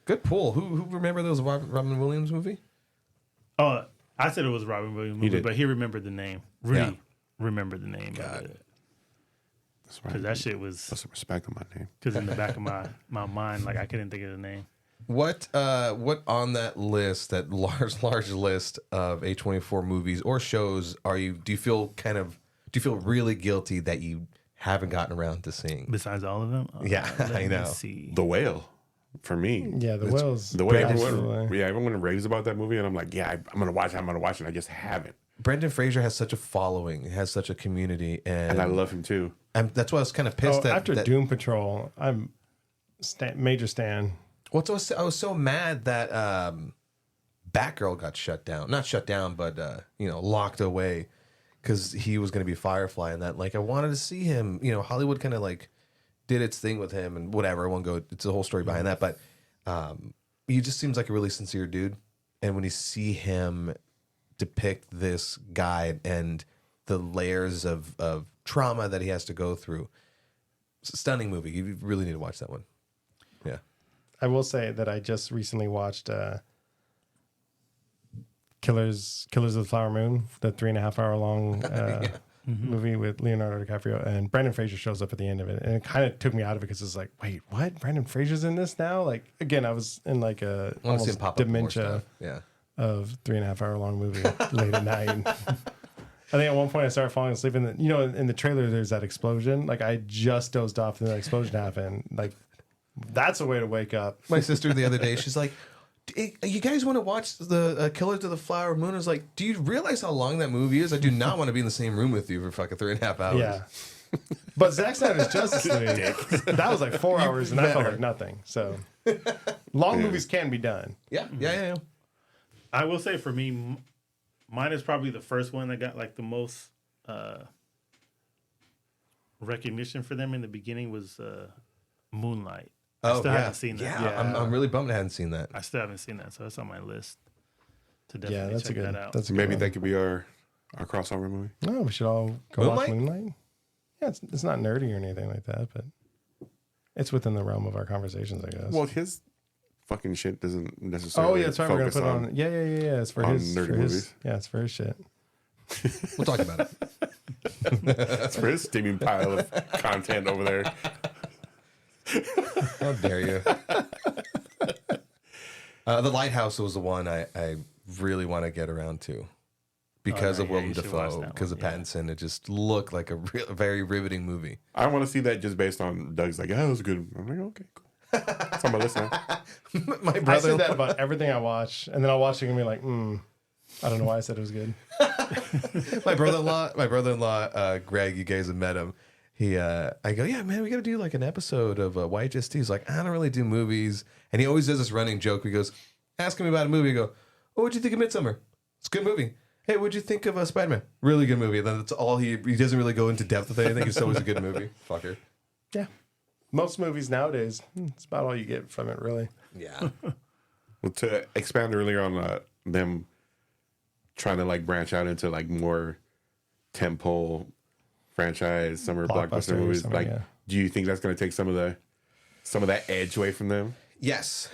Good pull. Who remember those Robin Williams movie? Oh, I said it was Robin Williams movie, did. but he remembered the name. Really Yeah. remembered the name. God. That's right. Because that shit was Put some respect on my name. because in the back of my mind, like I couldn't think of the name. What on that list, that large list of A24 movies or shows do you feel really guilty that you haven't gotten around to seeing? Besides all of them, Yeah, let I me know. See. The Whale, for me. Yeah, the whales. The way Absolutely. everyone raves about that movie, and I'm like, yeah, I'm gonna watch it. And I just haven't. Brendan Fraser has such a following, has such a community, And I love him too. and that's why I was kind of pissed After that Doom Patrol, I'm major stan. Well, I was so mad that Batgirl got shut down. Not shut down, but locked away because he was going to be Firefly, and that like I wanted to see him. Hollywood kind of like did its thing with him and whatever. I won't go. It's a whole story behind that, but he just seems like a really sincere dude. And when you see him depict this guy and the layers of trauma that he has to go through, it's a stunning movie. You really need to watch that one. Yeah. I will say that I just recently watched Killers of the Flower Moon, the 3.5 hour long movie with Leonardo DiCaprio, and Brendan Fraser shows up at the end of it, and it kind of took me out of it because it's like, wait, what? Brendan Fraser's in this now? Like again, I was in like a I want to see him almost pop up more dementia stuff. Yeah. of 3.5 hour long movie late at night. I think at one point I started falling asleep, and in the trailer there's that explosion. Like I just dozed off, and that explosion happened. Like that's a way to wake up. My sister the other day, she's like, "Hey, you guys want to watch the Killers of the Flower Moon?" I was like, "Do you realize how long that movie is? I do not want to be in the same room with you for fucking 3.5 hours." Yeah, But Zack Snyder's Justice League, that was like 4 hours, and that felt like nothing. So long movies can be done. Yeah. I will say for me, mine is probably the first one that got like the most recognition for them in the beginning was Moonlight. I still haven't seen that. Yeah, I'm really bummed I hadn't seen that. I still haven't seen that, so it's on my list to definitely That's check a good. that out. That's a good Maybe one. that could be our crossover movie. No, we should all go watch Moonlight? Moonlight. Yeah, it's not nerdy or anything like that, but it's within the realm of our conversations, I guess. Well, his fucking shit doesn't necessarily. Oh yeah, that's right. We're gonna focus put it on. Yeah. It's for on his. nerdy For his movies. yeah, it's for his shit. We'll talk about it. It's for his steaming pile of content over there. How dare you? The Lighthouse was the one I really want to get around to because Oh, of yeah, Willem you should watch Dafoe, that because of one, yeah. Pattinson. It just looked like a very riveting movie. I want to see that just based on Doug's like, oh, it was a good. I'm like, okay, cool. It's on my list now. My I brother, say that about everything I watch, and then I'll watch it and be like, I don't know why I said it was good. my brother-in-law, Greg. You guys have met him. I go, yeah, man, we got to do like an episode of YHST. He's like, I don't really do movies, and he always does this running joke. He goes, ask him about a movie. I go, oh, what'd you think of Midsummer? It's a good movie. Hey, what'd you think of Spider-Man? Really good movie. And then that's all he doesn't really go into depth with anything. It's always a good movie. Fucker. Yeah, most movies nowadays, it's about all you get from it, really. Yeah. Well, to expand earlier on them trying to like branch out into like more tentpole franchise summer blockbuster Blockbuster movies, summer, like, yeah. do you think that's going to take some of that edge away from them? Yes.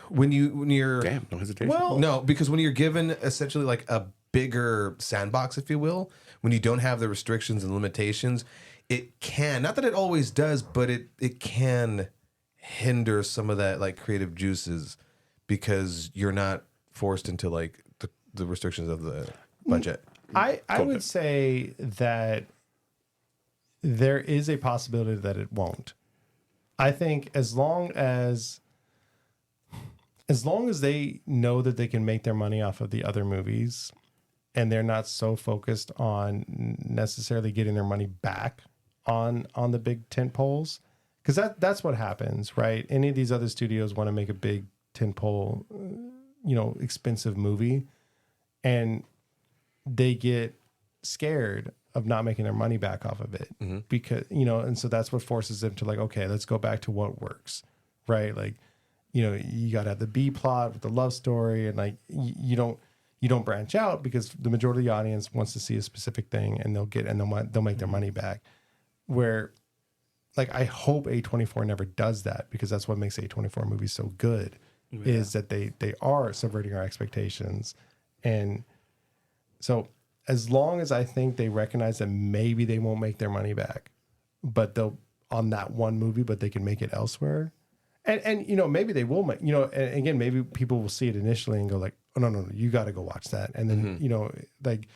When you're Damn, no hesitation. Well, no, because when you're given essentially like a bigger sandbox, if you will, when you don't have the restrictions and limitations, it can, not that it always does, but it can hinder some of that like creative juices because you're not forced into like the restrictions of the budget. I would say that there is a possibility that it won't. I think as long as they know that they can make their money off of the other movies and they're not so focused on necessarily getting their money back on the big tent poles, because that's what happens, right? Any of these other studios want to make a big tent pole, expensive movie, and they get scared of not making their money back off of it because, and so that's what forces them to like, okay, let's go back to what works, right? Like, you got to have the B plot with the love story, and like, you don't branch out because the majority of the audience wants to see a specific thing, and they'll make their money back. Where, like, I hope A24 never does that, because that's what makes A24 movies so good, is that they are subverting our expectations. And so as long as I think they recognize that maybe they won't make their money back, but they'll on that one movie, but they can make it elsewhere. And maybe they will make, and again, maybe people will see it initially and go like, oh, no, you got to go watch that. And then, like,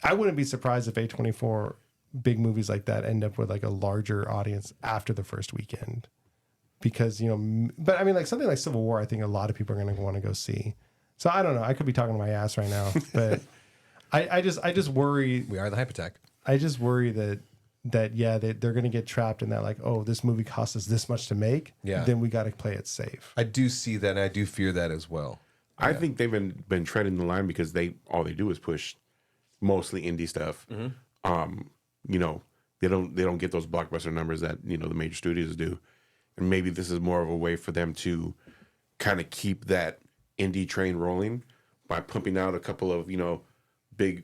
I wouldn't be surprised if A24 big movies like that end up with like a larger audience after the first weekend, because, but I mean, like something like Civil War, I think a lot of people are going to want to go see. So I don't know. I could be talking to my ass right now, but I just worry. We are the hypertech. I just worry that they're going to get trapped in that, like, oh, this movie cost us this much to make. Yeah. Then we got to play it safe. I do see that, and I do fear that as well. I think they've been treading the line because all they do is push mostly indie stuff. They don't get those blockbuster numbers that the major studios do, and maybe this is more of a way for them to kind of keep that indie train rolling by pumping out a couple of big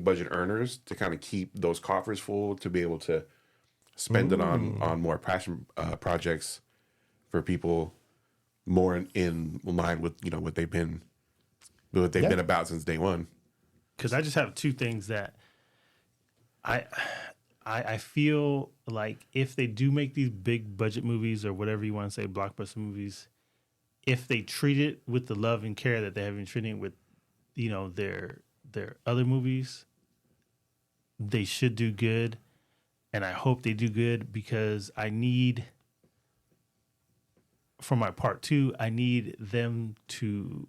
budget earners to kind of keep those coffers full to be able to spend it on more passion projects for people more in line with what they've been about since day one. Because I just have two things that I feel like if they do make these big budget movies or whatever you want to say, blockbuster movies, if they treat it with the love and care that they have been treating it with, their other movies, they should do good. And I hope they do good, because I need, for my part two, I need them to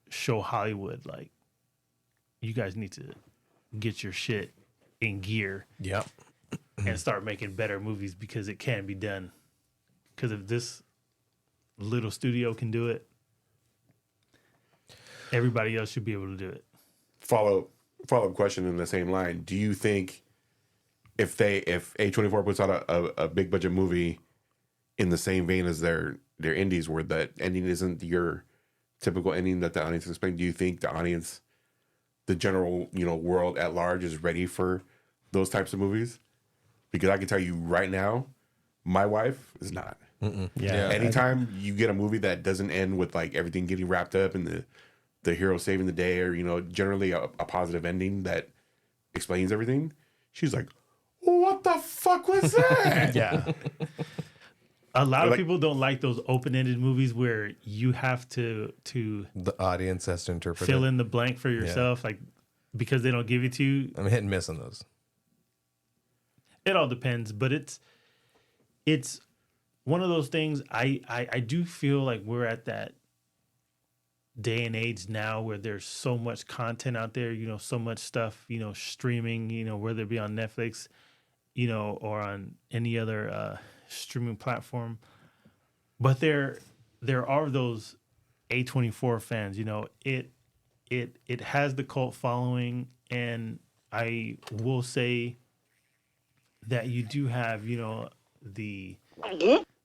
show Hollywood, like, you guys need to get your shit in gear Yep. and start making better movies because it can be done. Because if this little studio can do it, everybody else should be able to do it. Follow up question in the same line. Do you think if A24 puts out a big budget movie in the same vein as their indies, where the ending isn't your typical ending that the audience is expecting, do you think the audience, the general world at large, is ready for those types of movies? Because I can tell you right now, my wife is not. Yeah. Anytime you get a movie that doesn't end with like everything getting wrapped up and the hero saving the day, or generally a positive ending that explains everything, she's like, what the fuck was that? Yeah. A lot of people don't like those open-ended movies where you have to The audience has to interpret fill it. in the blank for yourself, like because they don't give it to you. I'm hit and miss on those. It all depends, but it's one of those things. I do feel like we're at that day and age now where there's so much content out there, so much stuff, streaming, whether it be on Netflix, or on any other streaming platform. But there are those A24 fans, it has the cult following, and I will say that you do have, the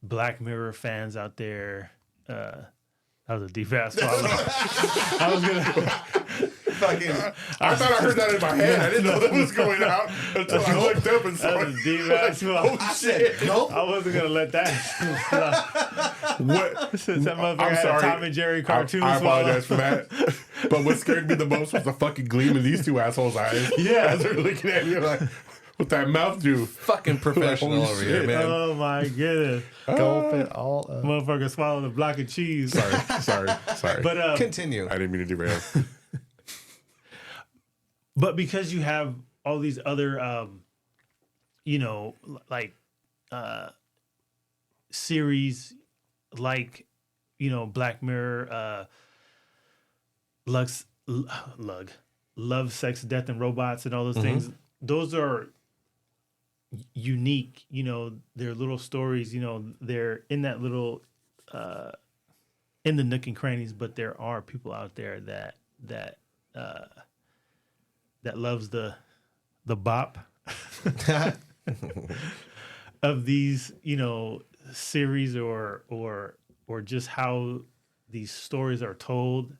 Black Mirror fans out there. That was a deep ass follow. I was gonna. I thought I heard that in my head. I didn't know that was going out until I looked up and saw That was it. a deep ass follow. Oh shit! Nope. I wasn't gonna let that. What? Since that motherfucker I'm had sorry. a Tom and Jerry cartoon. I swallow. apologize for that. But what scared me the most was the fucking gleam in these two assholes' eyes. Yeah. As they're looking at you like, what that mouth do? Fucking professional Holy over here, shit. man. Oh my goodness! Gulp it all up. Motherfucker swallowed a block of cheese. Sorry. But Continue. I didn't mean to derail. But because you have all these other, series like, Black Mirror, Love, Sex, Death, and Robots, and all those things. Those are unique. They're little stories. They're in that little, in the nook and crannies. But there are people out there that loves the bop of these, series or just how these stories are told.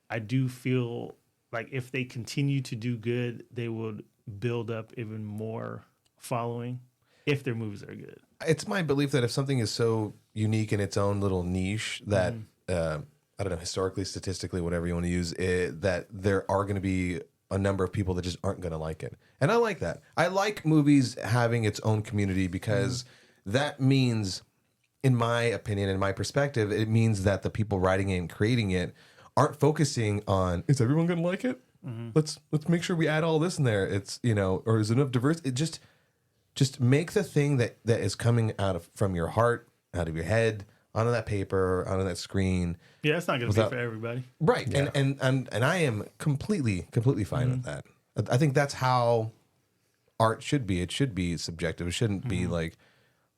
I do feel like if they continue to do good, they would build up even more following if their movies are good. It's my belief that if something is so unique in its own little niche that I don't know, historically, statistically, whatever you want to use, that there are going to be a number of people that just aren't going to like it. And I like that. I like movies having its own community because that means, in my opinion, in my perspective, it means that the people writing it and creating it aren't focusing on, is everyone going to like it? Let's make sure we add all this in there. It's, or is enough diverse? It just make the thing that is coming from your heart, out of your head, onto that paper, onto that screen. Yeah, it's not going to be for everybody. Right. Yeah. And I am completely fine with that. I think that's how art should be. It should be subjective. It shouldn't be like,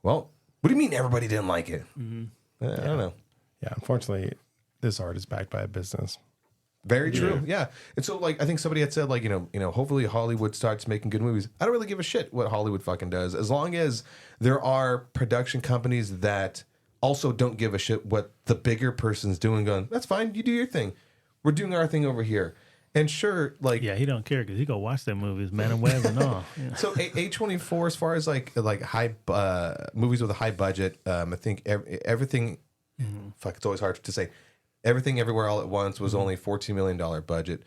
well, what do you mean everybody didn't like it? I don't know. Yeah, unfortunately, this art is backed by a business. Very true. Yeah. And so I think somebody had said hopefully Hollywood starts making good movies. I don't really give a shit what Hollywood fucking does, as long as there are production companies that also don't give a shit what the bigger person's doing. Going, that's fine. You do your thing. We're doing our thing over here. And sure, yeah, he don't care because he go watch them movies, Man and Web and all. Yeah. So A24, as far as like high movies with a high budget, I think everything. Fuck, it's always hard to say. Everything Everywhere All at Once was only $14 million budget.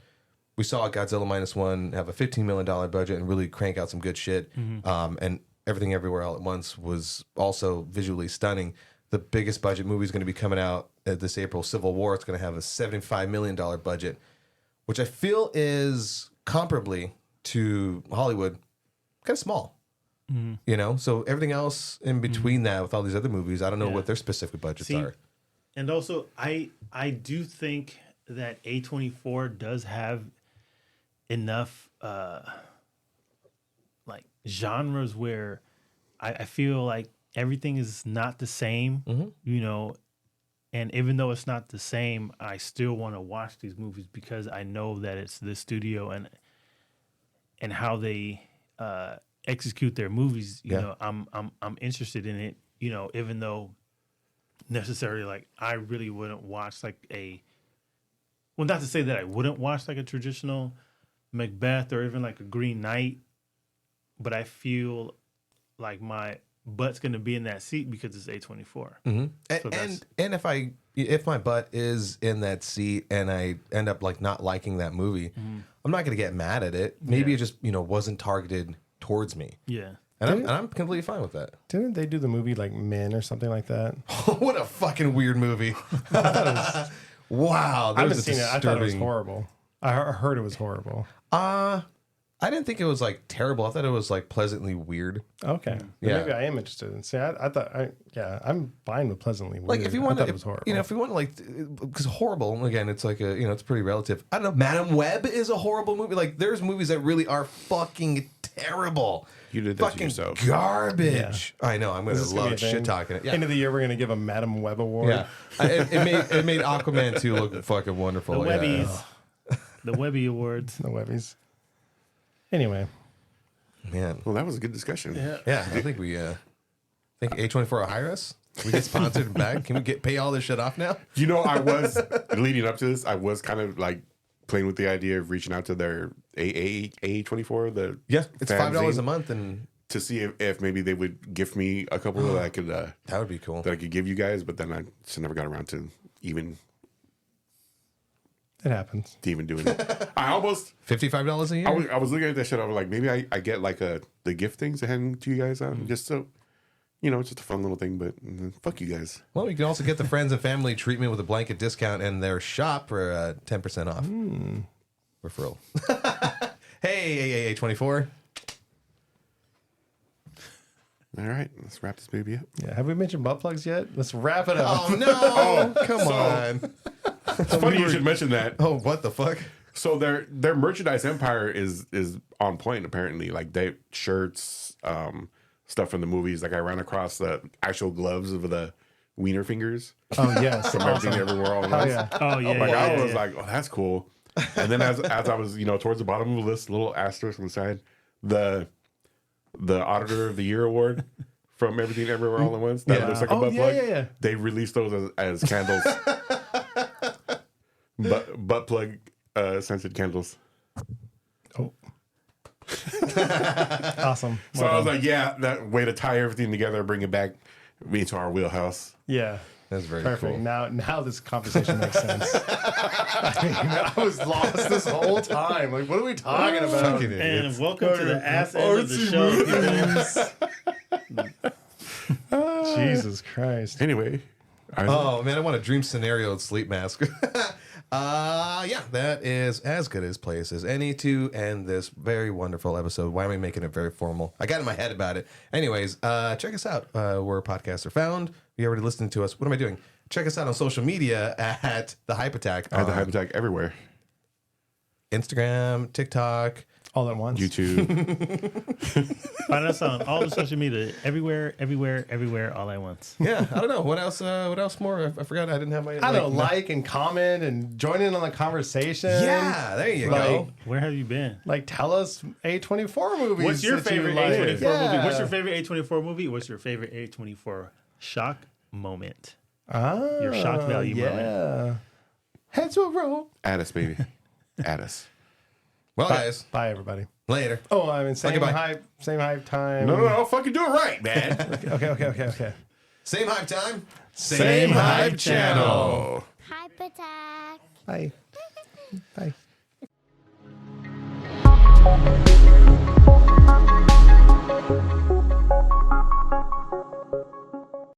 We saw Godzilla -1 have a $15 million budget and really crank out some good shit. And Everything Everywhere All at Once was also visually stunning. The biggest budget movie is going to be coming out this April, Civil War. It's going to have a $75 million budget, which I feel is comparably to Hollywood, kind of small. So everything else in between that with all these other movies, I don't know what their specific budgets are. And also, I do think that A24 does have enough like genres where I feel like everything is not the same, you know, and even though it's not the same, I still want to watch these movies because I know that it's the studio and how they execute their movies. You know, I'm interested in it. You know, even though necessarily like I really wouldn't watch like well, not to say that I wouldn't watch like a traditional Macbeth or even like a Green Knight, but I feel like my butt's going to be in that seat because it's A24. And if my butt is in that seat and I end up like not liking that movie, I'm not going to get mad at it. Maybe it just, you know, wasn't targeted towards me. Yeah. And I'm completely fine with that. Didn't they do the movie like Men or something like that? What a fucking weird movie. Wow. I haven't seen it. I thought it was horrible. I heard it was horrible. I didn't think it was like terrible. I thought it was like pleasantly weird. Okay. Yeah. Maybe I am interested in. See, I thought, I'm fine with pleasantly weird. Like if you want I thought to, it was horrible. you know, if you want to like, because horrible again, it's like a, you know, it's pretty relative. I don't know. Madam Web is a horrible movie. Like there's movies that really are fucking terrible. You did that to Fucking yourself. garbage. I know. I'm gonna Is this gonna be love a thing? shit talking it. Yeah. End of the year, we're gonna give a Madam Web award. Yeah. It made Aquaman 2 look fucking wonderful. The Yeah. Webbies. The Webby Awards. The Webbies. Anyway, Man. Well, that was a good discussion. Yeah. I think we think A24 will hire us. We get sponsored and back. Can we pay all this shit off now? You know, I was leading up to this. I was kind of like playing with the idea of reaching out to their A24, the It's $5 a fanzine, month, and to see if maybe they would gift me a couple that I could that would be cool. that I could give you guys. But then I just never got around to even it happens. doing it. I almost $55 a year. I was looking at that shit. I was like, maybe I get like the gift things to hand to you guys out, just so you know, it's just a fun little thing. But fuck you guys. Well, you can also get the friends and family treatment with a blanket discount and their shop for 10% off. Referral. Hey, A24. All right, let's wrap this baby up. Yeah. Have we mentioned butt plugs yet? Let's wrap it up. Oh, no. Come on. It's funny you should mention that. Oh, what the fuck? So their merchandise empire is on point apparently. Like they shirts, stuff from the movies. Like I ran across the actual gloves of the Wiener fingers Oh yes. from Everything Everywhere All at Oh Once. yeah. Oh, yeah. Like yeah, I yeah, was yeah. like, oh, that's cool. And then as I was, you know, towards the bottom of the list, little asterisk on the side, the Auditor of the Year award from Everything Everywhere All at Once. That looks like a butt plug. Yeah. They released those as candles. butt plug scented candles. Oh. Awesome. So I was like, yeah, that way to tie everything together, bring it back into our wheelhouse. yeah. That's very Perfect. cool. Now this conversation makes sense. I mean, I was lost this whole time. Like, what are we talking about? Fucking idiots. And welcome to the ass end of the show. Jesus Christ. Anyway, Oh, man, I want a dream scenario sleep mask. Yeah, that is as good as place as any to end this very wonderful episode. Why am I making it very formal? I got in my head about it. Anyways, check us out where podcasts are found. If you already listening to us, what am I doing? Check us out on social media at The Hype Attack. I had the Hype Attack everywhere. Instagram, TikTok. All at once. YouTube. Find us on all the social media, everywhere, all at once. Yeah, I don't know. What else? What else more? I forgot I didn't have my... I don't know, like and comment and join in on the conversation. Yeah, there you Like, go. Where have you been? Like, tell us A24 movies. What's your that you favorite like. A24 movie? Yeah. What's your favorite A24 movie? What's your favorite A24 shock moment? Ah, Your shock value moment. Yeah. Heads will roll. Add us, baby. Add us. Well, Bye. guys, Bye, everybody. later. Oh, I mean, same Okay, bye. hype time. No. Fucking do it right, man. Okay. Same hype time. Same hype channel. Hype attack. Bye. Bye.